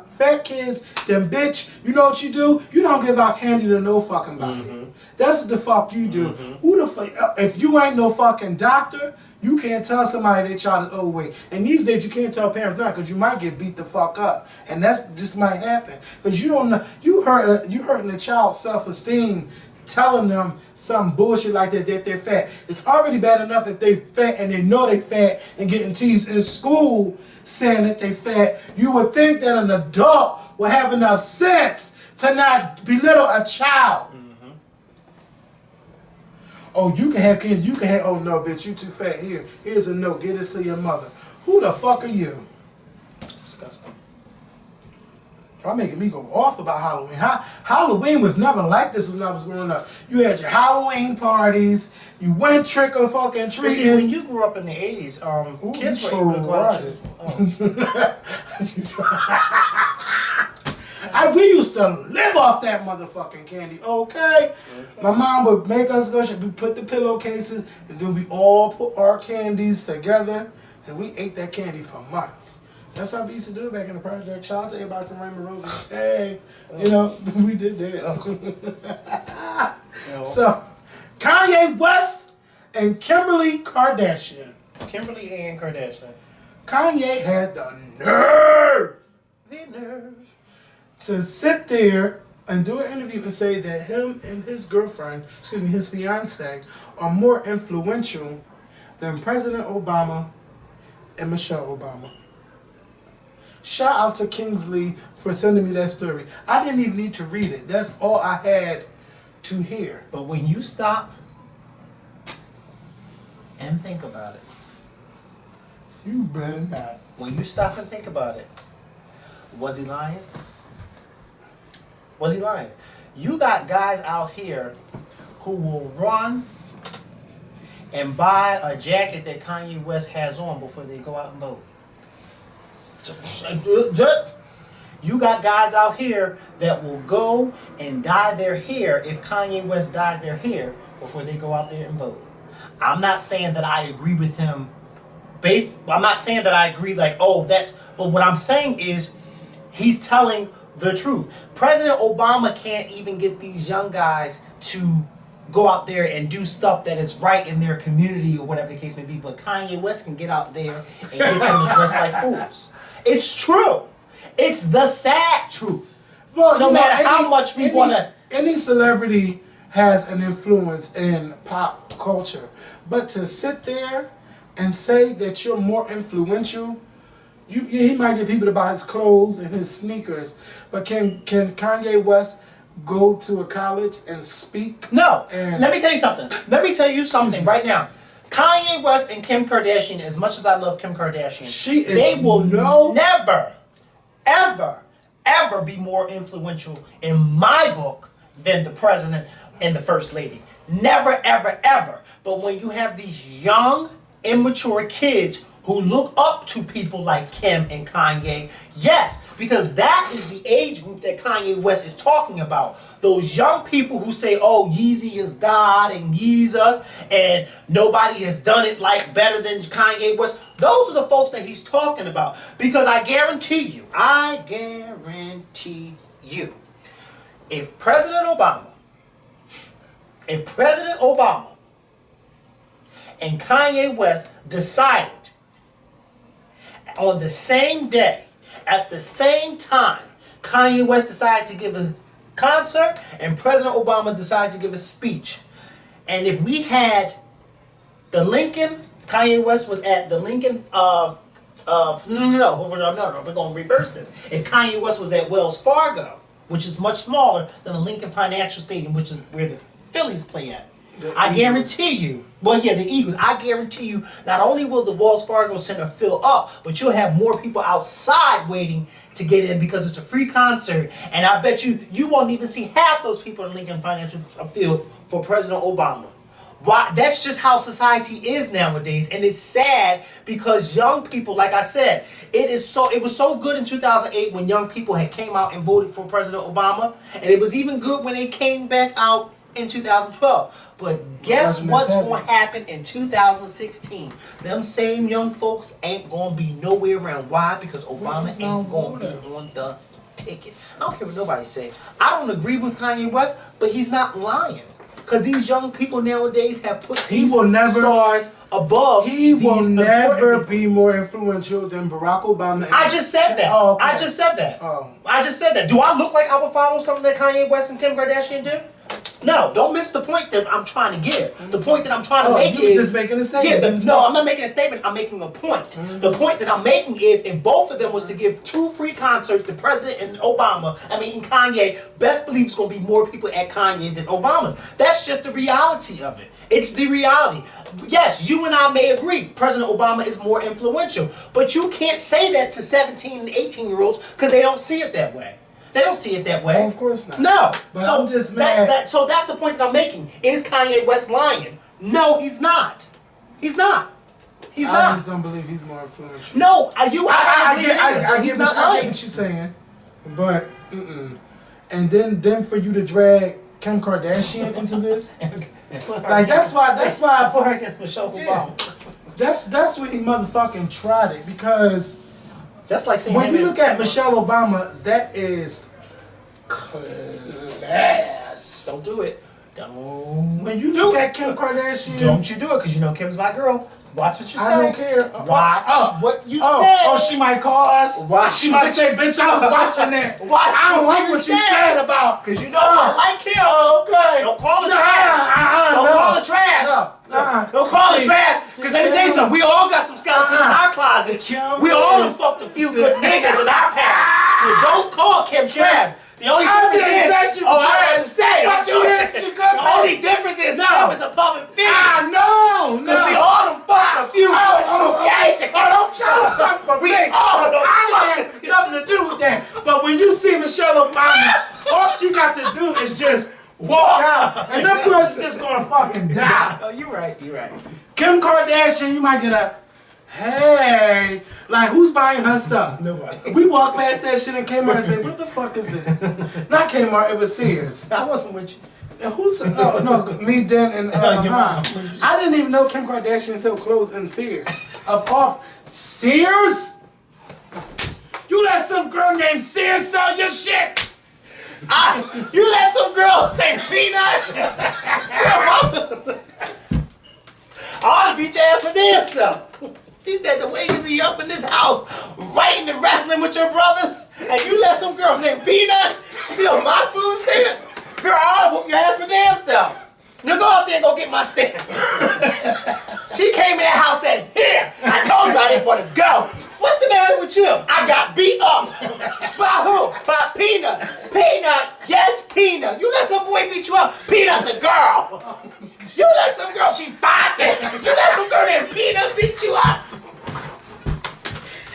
fat kids, then bitch, you know what you do? You don't give out candy to no fucking body. That's what the fuck you do. Who the fuck? If you ain't no fucking doctor, you can't tell somebody their child is overweight. And these days you can't tell parents not, because you might get beat the fuck up, and that's just might happen. Because you don't know, you hurting the child's self-esteem. Telling them some bullshit like that they're fat. It's already bad enough if they fat and they know they fat and getting teased in school saying that they fat. You would think that an adult would have enough sense to not belittle a child. Oh, you can have kids. You can have. Oh no, bitch, you too fat. Here's a note. Get this to your mother. Who the fuck are you? Disgusting. Y'all making me go off about Halloween. Halloween was never like this when I was growing up. You had your Halloween parties. You went trick or fucking treating. See, when you grew up in the 80s, kids were able to go out. We used to live off that motherfucking candy, okay? My mom would make us go, we put the pillowcases, and then we all put our candies together, and we ate that candy for months. That's how we used to do it back in the project. Shout out to everybody from Rainbow Roses. Hey, you know, we did that. So, Kanye West and Kimberly Kardashian. Kimberly and Kardashian. Kanye had the nerve The nerves. to sit there and do an interview and say that him and his girlfriend, his fiance, are more influential than President Obama and Michelle Obama. Shout out to Kingsley for sending me that story. I didn't even need to read it. That's all I had to hear. But when you stop and think about it, You better not. when you stop and think about it, was he lying? Was he lying? You got guys out here who will run and buy a jacket that Kanye West has on before they go out and vote. You got guys out here that will go and dye their hair if Kanye West dyes their hair before they go out there and vote. I'm not saying that I agree with him I'm not saying that I agree but what I'm saying is he's telling the truth. President Obama can't even get these young guys to go out there and do stuff that is right in their community or whatever the case may be, but Kanye West can get out there and get them to dress like fools. It's true. It's the sad truth. Well, No matter how much we want to... Any celebrity has an influence in pop culture. But to sit there and say that you're more influential, he might get people to buy his clothes and his sneakers, but can Kanye West go to a college and speak? No. And Let me tell you something right now. Kanye West and Kim Kardashian, as much as I love Kim Kardashian, they will never, ever, ever be more influential in my book than the president and the first lady. Never, ever, ever. But when you have these young, immature kids who look up to people like Kim and Kanye, yes, because that is the age group that Kanye West is talking about. Those young people who say, oh, Yeezy is God and Yeezus and nobody has done it like better than Kanye West. Those are the folks that he's talking about. Because I guarantee you, if President Obama and Kanye West decided on the same day, at the same time, Kanye West decided to give a concert and President Obama decided to give a speech. And if we had the Lincoln, Kanye West was at the Lincoln, we're going to reverse this. If Kanye West was at Wells Fargo, which is much smaller than the Lincoln Financial Stadium, which is where the Phillies play at, I guarantee you, the Eagles, I guarantee you, not only will the Wells Fargo Center fill up, but you'll have more people outside waiting to get in because it's a free concert. And I bet you won't even see half those people in Lincoln Financial Field for President Obama. Why? That's just how society is nowadays, and it's sad because young people, like I said, it was so good in 2008 when young people had came out and voted for President Obama, and it was even good when they came back out in 2012. But guess what's going to happen in 2016? Them same young folks ain't going to be nowhere around. Why? Because Obama ain't going to be on the ticket. I don't care what nobody say. I don't agree with Kanye West, but he's not lying. Because these young people nowadays have put these stars above. He will never be more influential than Barack Obama. I just said that. Oh, okay. I just said that. Oh. I just said that. Do I look like I would follow something that Kanye West and Kim Kardashian do? No, don't miss the point that I'm trying to give. The point that I'm trying to make is... just making a statement. No, I'm not making a statement. I'm making a point. Mm-hmm. The point that I'm making is if both of them was to give 2 free concerts, the president and Kanye, best believe it's going to be more people at Kanye than Obama's. That's just the reality of it. It's the reality. Yes, you and I may agree President Obama is more influential, but you can't say that to 17 and 18-year-olds because they don't see it that way. They don't see it that way. Oh, of course not. No. But so I'm just mad. So that's the point that I'm making. Is Kanye West lying? No, he's not. He's not. He's not. I just don't believe he's more influential. No, I get he's not lying. I get what you're saying, but And then for you to drag Kim Kardashian into this, like that's why I put her against Michelle Obama. That's where he motherfucking tried it, because That's like saying when you look at Michelle Obama, that is class. Don't do it. Don't. When you look at Kim Kardashian, Don't you do it, because you know Kim's my girl. Watch what you say. I don't care. Watch what you say. Oh, she might call us. Watch She might say, "Bitch, I was watching that." Watch I don't like what you said. said about. Because you know I like him. Okay. Don't call it Nah, trash. Don't no. call it trash. Don't call it trash. Because let me tell you something. We all got some skeletons in our closet. Kim We all done is- fucked a few good niggas in our past. So don't call Kim trash. The only difference is, I already say, But she is, she good. the only difference is Kim is a public figure. No. Because we all done fucked a few good okay? Don't try to come for We me. all done I fucked. ain't nothing to do with that. But when you see Michelle Obama, all she got to do is just walk out, and them girls just gonna fucking die. Oh, you're right. You're right. Kim Kardashian, you might get a hey, like who's buying her stuff? Nobody. We walked past that shit in Kmart and said, "What the fuck is this?" Not Kmart, it was Sears. I wasn't with you. And who's no, me, Dan, and Your mom. I didn't even know Kim Kardashian sold clothes in Sears. Of all Sears, you let some girl named Sears sell your shit. You let some girl named Peanut. I ought to beat your ass for damn self. She said the way you be up in this house, fighting and wrestling with your brothers, and you let some girl named Peanut steal my food stand? Girl, I ought to whoop your ass for damn self. You go out there and go get my stand. She came in that house and said, "Here, I told you I didn't want to go." What's the matter with you? I got beat up. By who? By Peanut. Peanut, yes, Peanut. You let some boy beat you up. Peanut's a girl. You let some girl, she 5'10". You let some girl named Peanut beat you up.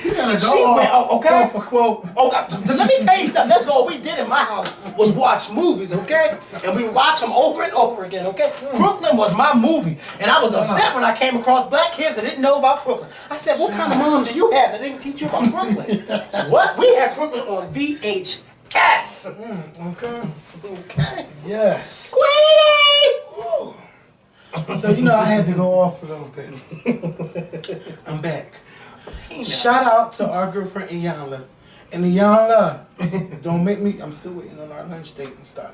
You gotta go She off, went, okay? quote for quote. Oh, God. Let me tell you something. That's all we did in my house was watch movies, okay? And we watch them over and over again, okay? Brooklyn was my movie. And I was upset when I came across black kids that didn't know about Brooklyn. I said, what kind of mom do you have that didn't teach you about Brooklyn? What? We had Brooklyn on VHS. Okay. Okay. Yes. Squeaky! So I had to go off a little bit. I'm back. Shout out to our girlfriend Iyanla. And Iyanla, don't make me, I'm still waiting on our lunch date and stuff.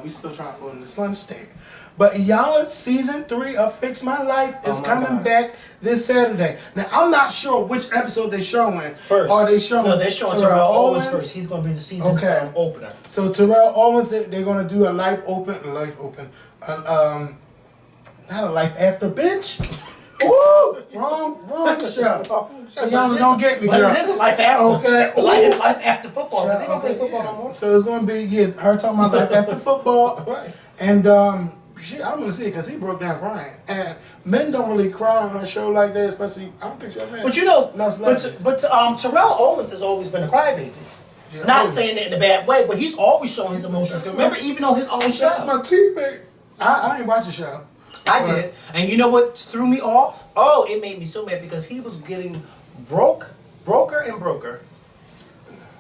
We still trying to go on this lunch date. But Iyanla's season 3 of Fix My Life is coming back this Saturday. Now, I'm not sure which episode they're showing. First. Are they showing? No, they're showing Terrell Owens first. He's going to be the season opener. So Terrell Owens, they're going to do a not a life after, bitch. Woo! Wrong show. Y'all don't get me, girl. But it is a life after. Okay. Like it's life after football. Because they don't play football no more. So it's gonna be her talking about life after football. Right. And I'm gonna see it because he broke down crying. And men don't really cry on a show like that, especially I don't think she's man. But Terrell Owens has always been a crybaby. Yeah, Not saying it in a bad way, but he's always showing his emotions. Remember, even on his own show. That's my teammate. I ain't watch the show. I did. And you know what threw me off? Oh, it made me so mad because he was getting broker.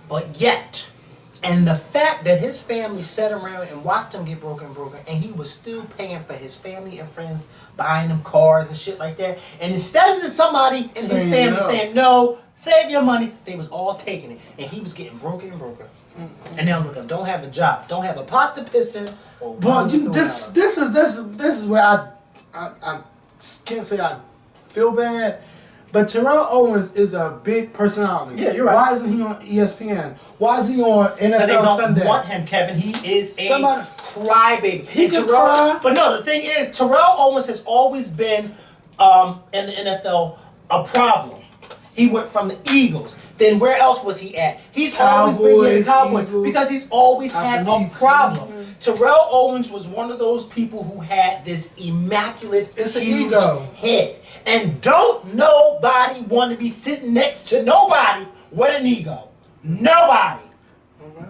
But yet, and the fact that his family sat around and watched him get broken, and he was still paying for his family and friends, buying them cars and shit like that. And instead of somebody in his family saying, no, save your money, they was all taking it. And he was getting broker. And now look, I don't have a job, don't have a pot to piss in. Well, this is where I can't say I feel bad, but Terrell Owens is a big personality. Yeah, you're right. Why isn't he on ESPN? Why is he on NFL They don't Sunday? want him, Kevin. He is a crybaby. He can cry. But no, the thing is, Terrell Owens has always been in the NFL a problem. He went from the Eagles. Then where else was he at? He's always been in the Cowboys because he's always had a problem. Terrell Owens was one of those people who had this immaculate, huge head. And don't nobody want to be sitting next to nobody with an ego. Nobody. All right.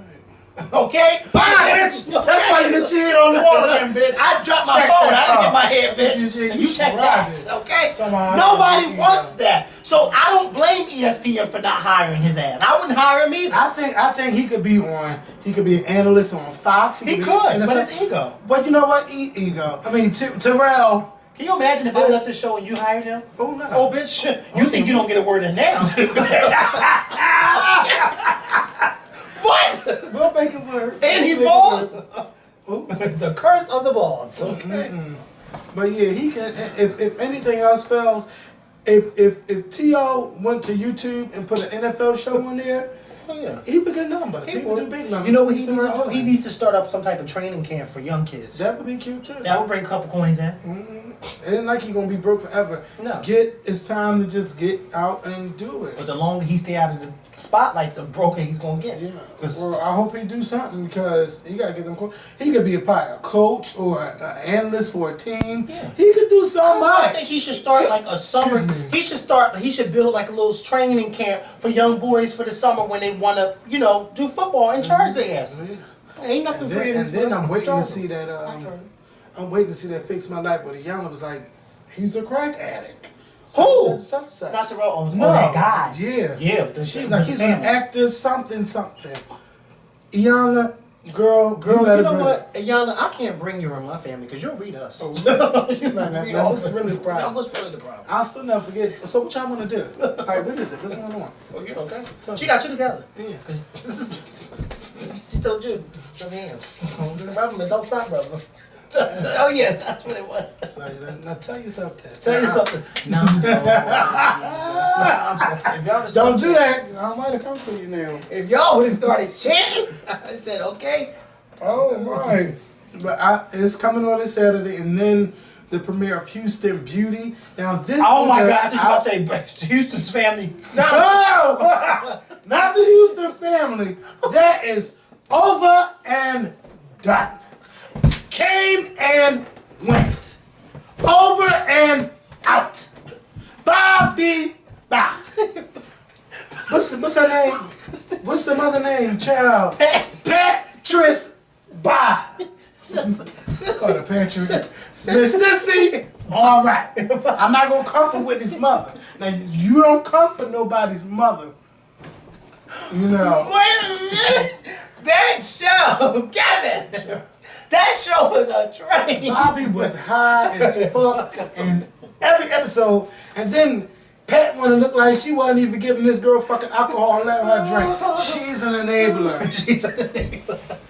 Okay? Bye, bitch! That's why you get your head on the wall again, bitch. I dropped my Check phone. that I didn't out. get my head, bitch. You And you check tried that, it. okay? Come on, Nobody I wants that. So I don't blame ESPN for not hiring his ass. I wouldn't hire him either. I think he could be on. He could be an analyst on Fox. He be could, in the- but it's ego. But you know what? Ego. I mean, Terrell. Can you imagine if I left the show and you hired him? Oh no. Oh, bitch. You think you don't get a word in now? What? We'll make it work. And he's We'll make bald? it work. The curse of the balds. Okay. But yeah, he can. If anything else fails, if T.O. went to YouTube and put an NFL show on there, Oh, yeah. he would get numbers. He would do big numbers. You know what he He's needs to always- do? He needs to start up some type of training camp for young kids. That would be cute too. That would bring a couple coins in. It ain't like he gonna be broke forever. No. It's time to just get out and do it. But the longer he stay out of the spotlight, the broker he's gonna get. Yeah. 'Cause- Well, I hope he do something because he gotta get them. He could be a coach or an analyst for a team. Yeah. He could do so Also, much. I think he should start like a summer. Excuse me. He should build like a little training camp for young boys for the summer when they wanna, do football and charge their asses. Ain't nothing And free then, in this and then world. I'm waiting Charge to see them. that. I charge them. I'm waiting to see that Fix My Life where the young was like, he's a crack addict. Who? Such. Not Terrell Owens. No, Oh, that guy. Yeah. Yeah. She's like, he's an active something. Iyanla, girl, Girl, better you know bring what, Ayana, I can't bring you in my family because you'll read us. Oh. You No, read no, all this is really the problem. What's really the problem? I'll still never forget. So what y'all want to do? All right, what is it? What's going on? Oh, you okay? Tell She me. got you together. Yeah. 'Cause she told you, your hands. Brother, don't stop, brother. Oh, yeah, that's what it was. So, now tell you something. Tell you something. No. If y'all just Don't do that. I might have come for you now. If y'all would have started chanting, I said, okay. Oh my! But it's coming on this Saturday, and then the premiere of Houston Beauty. Now this. Oh is my a- God, I thought you were about to say Houston's family. No, not the Houston family. That is over and done. Came and went. Over and out. Bobby bye. What's her name? What's the mother name? Child. Patrice bye. Call her Patrice. Miss Sissy. All right. I'm not gonna comfort Whitney's mother. Now you don't comfort nobody's mother. You know. Wait a minute. That show, Kevin. That show was a train. Bobby was high as fuck in every episode, and then Pat wanna look like she wasn't even giving this girl fucking alcohol and letting her drink. She's an enabler. She's a nigga.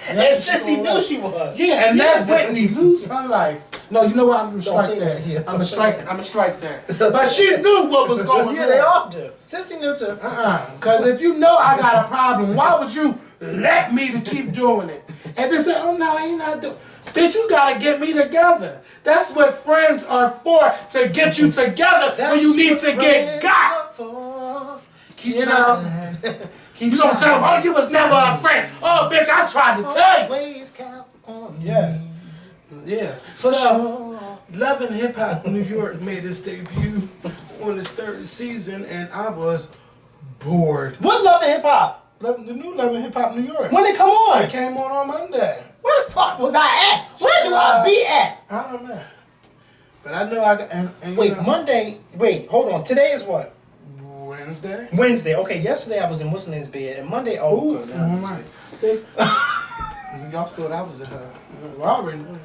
And Sissy knew she was. Yeah, and let Whitney lose her life. No, you know what? I'm gonna Don't strike say that. that. Yeah, I'm gonna strike that. But she knew what was going on. Yeah, they all do. Sissy knew too. Because if you know I got a problem, why would you let me to keep doing it? And then say, oh no, you're not doing. Bitch, you gotta get me together. That's what friends are for, to get you together when you need to get got. Keep You know? You don't tell them, oh, you was never a friend. Oh, bitch, I tried to tell you. Always count on me. Yes. Yeah. For So, sure. Love and Hip Hop New York made its debut on its third season, and I was bored. What Love and Hip Hop? The new Love and Hip Hop New York. When it come on? It came on Monday. Where the fuck was I at? Where do I be at? I don't know. But I know I got. And Wait, you know, Monday. Wait, hold on. Today is what? Wednesday. Wednesday. Okay, yesterday I was in what's the name's bed, and Monday. Oh, Ooh, good. all right. See, y'all thought I was the. Well, I already know.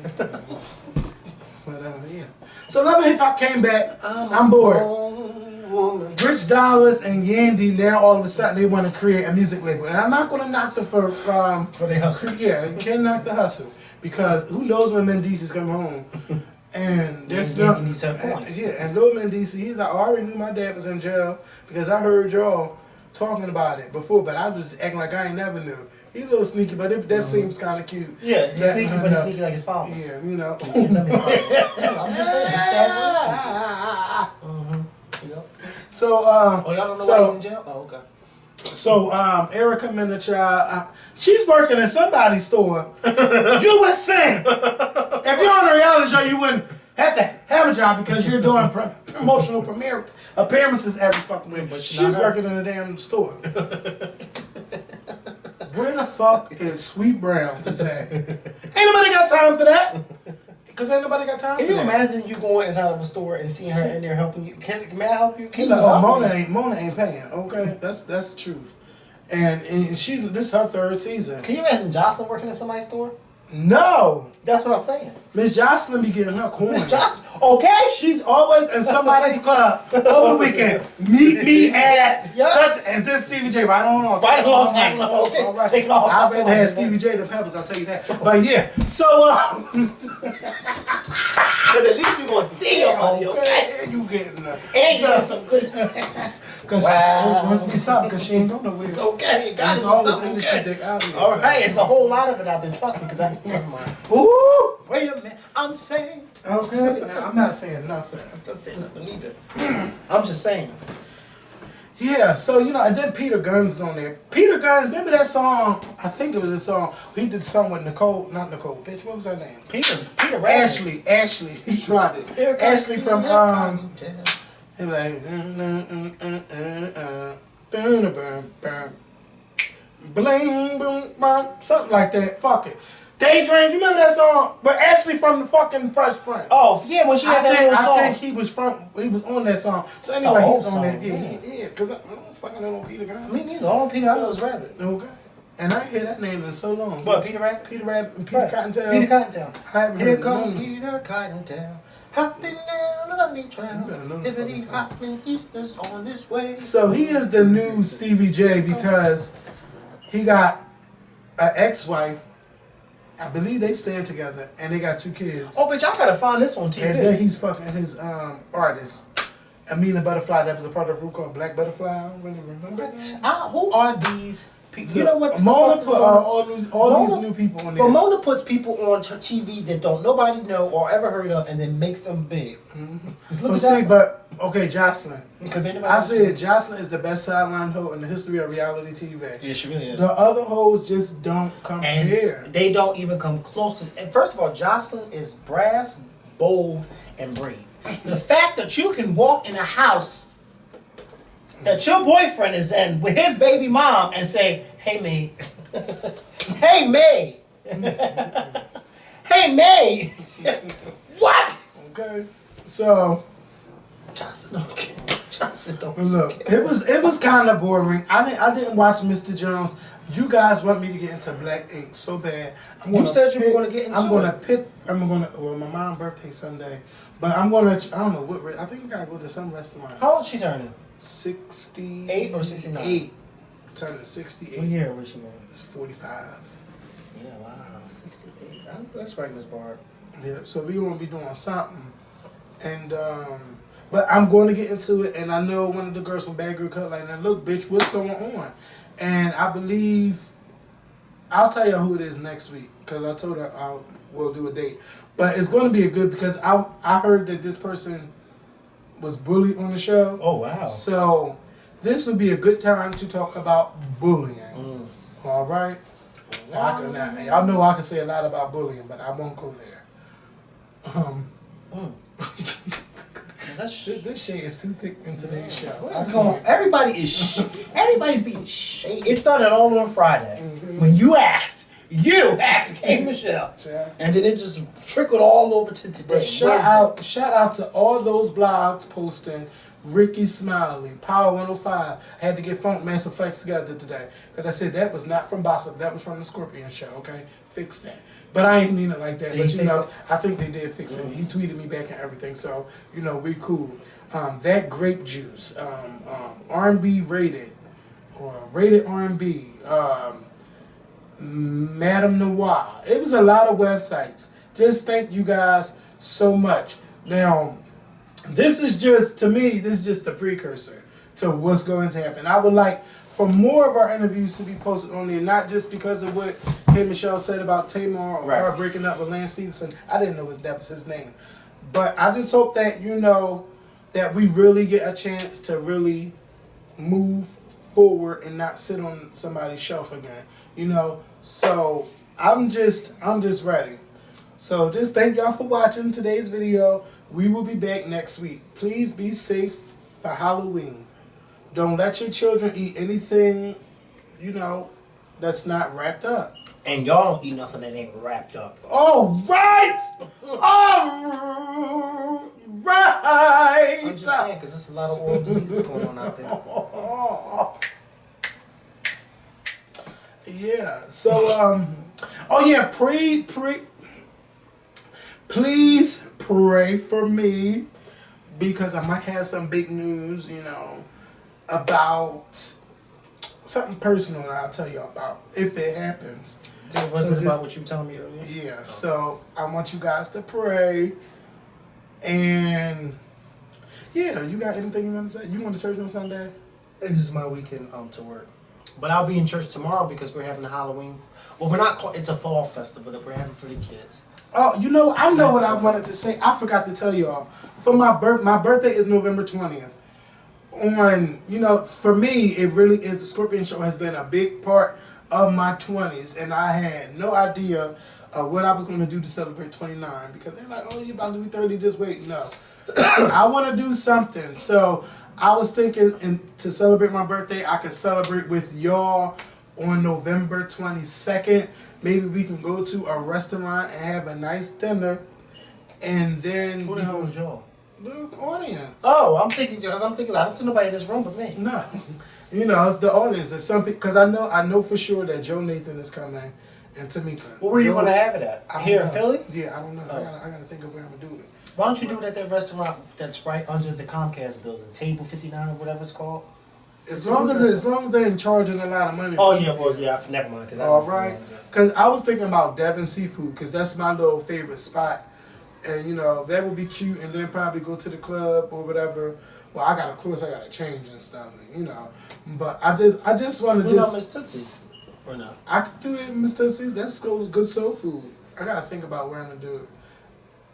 But yeah. So Love and Hip Hop came back. I'm bored. Woman. Rich Dollars and Yandy now all of a sudden they want to create a music label, and I'm not gonna knock the for they hustle. Yeah, you can't knock the hustle because who knows when Mendices come home, and that's Yeah, not he needs her points. Yeah, and Lil Mendices, he's like, I already knew my dad was in jail because I heard y'all talking about it before, but I was acting like I ain't never knew. He's a little sneaky, but that seems kind of cute. Yeah, he's That- sneaky, but he's sneaky like his father. Yeah, you know. I'm just saying. His dad was. So Oh, y'all don't know why he's in jail? Oh, okay. So, Erica Minichild, she's working in somebody's store. You would think, if you're on a reality show, you wouldn't have to have a job because you're doing promotional premiere appearances every fucking week. But She's not her. working in a damn store. Where the fuck is Sweet Brown today? Ain't nobody got time for that. Cause ain't nobody got time Can for you that. imagine you going inside of a store and seeing her in there helping you? May I help you? Can you Look, help Mona ain't paying. Okay, that's the truth. And this is her third season. Can you imagine Jocelyn working in somebody's store? No, That's what I'm saying. Miss Jocelyn be getting her coins. Miss Jocelyn, okay? She's always in somebody's club over the weekend. Meet me at such and this Stevie J right on. Right along, tag along. Okay, All right. take it off. I'd rather have Stevie J than Peppers, I'll tell you that. But yeah, so Because at least you're going to see your money, okay? and you getting And you get some good. Cause Wow. it must be something, cause she ain't going nowhere. Okay, it got It's to be always something. industry Okay. dick out here. All so. right, it's a whole lot of it out there. Trust me, because I never mind. Ooh. Wait a minute, I'm saying. Okay. Now, I'm not saying nothing. I'm not saying nothing either. I'm just saying. Yeah, so and then Peter Gunn's on there. Peter Gunn, remember that song? I think it was a song. He did the song with not Nicole, bitch. What was her name? Peter Rabbit. Ashley. He tried it. Here comes Ashley from Peter. he was like bling boom bum, something like that. Fuck it. Daydream, you remember that song? But Ashley from the fucking Fresh Prince. Oh yeah, when she had that little song. I think he was on that song. So It's anyway, an he's old on that. song, Yeah, because I don't fucking know no Peter Gunn. Me neither. All Peter I know is Rabbit. Okay. And I ain't hear that name in so long. What, Peter Rabbit? Peter Rabbit and Peter Right. Cottontail. Peter Cottontail. I haven't Here heard comes none. Peter Cottontail. Hopping down the lonely trail. You better know the Hippity fucking time. hopping Easter's on this way. So he is the new Stevie J because he got an ex-wife. I believe they stand together and they got 2 kids. Oh, bitch, I gotta find this on TV. And then he's fucking his artist. Amina Butterfly, that was a part of a group called Black Butterfly. I don't really remember that. Who are these people? You know what? Mona put all these new people on there. But Mona puts people on TV that don't nobody know or ever heard of, and then makes them big. Look at that. Okay, Jocelyn. Because I said Jocelyn is the best sideline hoe in the history of reality TV. Yeah, she really is. The other hoes just don't compare. And they don't even come close to. And first of all, Jocelyn is brass, bold, and brave. The fact that you can walk in a house that your boyfriend is in with his baby mom and say, "Hey, maid. Hey, maid. Hey, maid." What? Okay, so Jocelyn don't care. Jocelyn don't but look, it was kind of boring. I didn't watch Mr. Jones. You guys want me to get into Black Ink so bad. You said you were going to get into it. Well, my mom's birthday Sunday, but I don't know what. I think we gotta go to some restaurant. How old is she turning? 68 or 69? 8. Turning 68. What year was she born? It's 45. Yeah, wow, 68. That's right, Miss Barb. Yeah, so we gonna be doing something, and but I'm going to get into it, and I know one of the girls from Bad Girl Cut like, "Now look, bitch, what's going on?" And I believe I'll tell you who it is next week because I told her we'll do a date, but it's going to be a good because I heard that this person was bullied on the show. Oh, wow. So this would be a good time to talk about bullying. All right. Y'all know I can say a lot about bullying, but I won't go there. This shit is too thick in today's show. What's going on? Everybody's being shady. It started all on Friday when you asked K.Michelle, and then it just trickled all over to today. But shout out to all those blogs posting Ricky Smiley, Power 105. I had to get Funk Master Flex together today because I said that was not from Bossip, that was from the Scorpion Show. Okay, fix that. But I ain't mean it like that. But I think they did fix it. He tweeted me back and everything, so we cool. That grape juice, R&B rated, or rated R&B. Madame Noir. It was a lot of websites. Just thank you guys so much. Now, this is just the precursor to what's going to happen. I would like for more of our interviews to be posted on there, not just because of what K.Michelle said about Tamar or her breaking up with Lance Stevenson. I didn't know that was his name. But I just hope that that we really get a chance to really move forward and not sit on somebody's shelf again. So I'm just ready. So just thank y'all for watching today's video. We will be back next week. Please be safe for Halloween. Don't let your children eat anything, that's not wrapped up. And y'all don't eat nothing that ain't wrapped up. All right! All right! I'm just saying, because there's a lot of oral diseases going on out there. Yeah, so, oh yeah, please pray for me, because I might have some big news, you know, about something personal that I'll tell you about if it happens. Was it about what you were telling me earlier? Yeah, so I want you guys to pray, and yeah, you got anything you want to say? You want to church on Sunday? This is my weekend to work. But I'll be in church tomorrow because we're having a Halloween. Well, we're not. It's a fall festival that we're having for the kids. Oh, you know, I know what I wanted to say. I forgot to tell y'all. For my birthday is November 20th. You know, for me, it really is. The Scorpion Show has been a big part of my 20s, and I had no idea what I was going to do to celebrate 29, because they're like, oh, you about to be 30, just wait. No. I want to do something. So I was thinking, to celebrate my birthday, I could celebrate with y'all on November 22nd. Maybe we can go to a restaurant and have a nice dinner, and then Who the hell is y'all? the audience. Oh, I'm thinking. I don't see nobody in this room but me. No, you know, the audience. If some people, because I know for sure that Joe Nathan is coming and Tamika. Well, where you going to have it at? I don't Here in know. Philly? Yeah, I don't know. Oh. I gotta think of where I'm gonna do it. Why don't you do it at that restaurant that's right under the Comcast building, Table 59 or whatever it's called? As long as they ain't charging a lot of money. Oh yeah, well yeah, never mind. Cause All right, because I was thinking about Devon Seafood, because that's my little favorite spot, and you know that would be cute. And then probably go to the club or whatever. Well, I gotta change and stuff, you know. But I just want to What about just. Miss Tootsie? Or not? I could do it in Mr. C's. That's good soul food. I gotta think about where I'm gonna do it.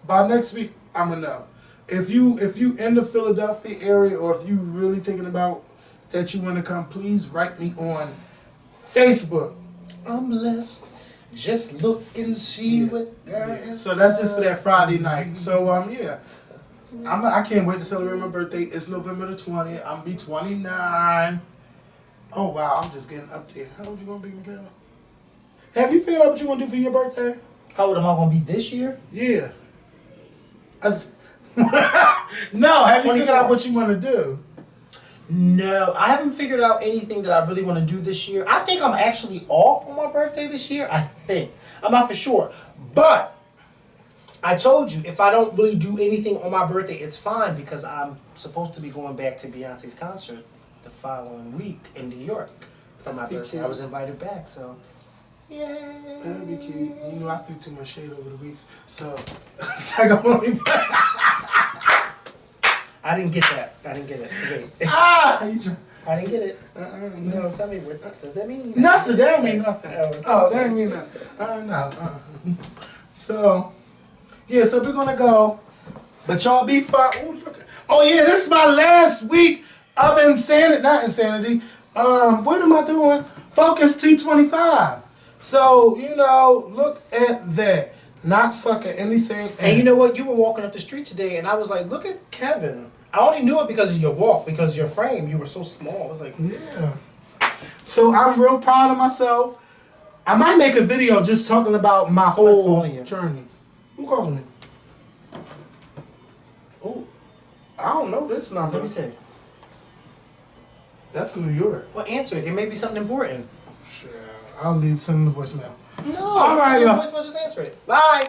By next week, I'm gonna know. If you in the Philadelphia area, or if you really thinking about that you want to come, please write me on Facebook. I'm blessed. Just look and see what God has So that's just for that Friday night. So yeah, I can't wait to celebrate my birthday. It's November the 20th. I'm be 29. Oh wow, I'm just getting up there. How old you gonna be, Miguel? Have you figured out what you want to do for your birthday? How old am I gonna be this year? Yeah. No, have you figured out what you want to do? No, I haven't figured out anything that I really want to do this year. I think I'm actually off on my birthday this year. I think. I'm not for sure. But I told you, if I don't really do anything on my birthday, it's fine, because I'm supposed to be going back to Beyonce's concert the following week in New York for my birthday. cute. I was invited back, so yay. That'd be cute. You know, I threw too much shade over the weeks, so it's like I'm only back. I didn't get that. I didn't get it. Wait. Ah! I didn't get it. No. No, tell me, what does that mean? Nothing. That don't mean nothing. Oh, Oh, that don't mean nothing. No. So, yeah, so we're going to go. But y'all be fine. Ooh, look. Oh, yeah, this is my last week of insanity. Not insanity. What am I doing? Focus T25. So, you know, look at that. Not suck at anything. And you know what? You were walking up the street today, and I was like, look at Kevin. I only knew it because of your walk, because your frame. You were so small. I was like, yeah. So I'm real proud of myself. I might make a video just talking about my whole calling you? journey. Who calling me? Oh, I don't know this number. let me see. That's New York. Well, answer it. It may be something important. Sure. I'll leave some in the voicemail. No. All right, y'all. Just answer it. Bye.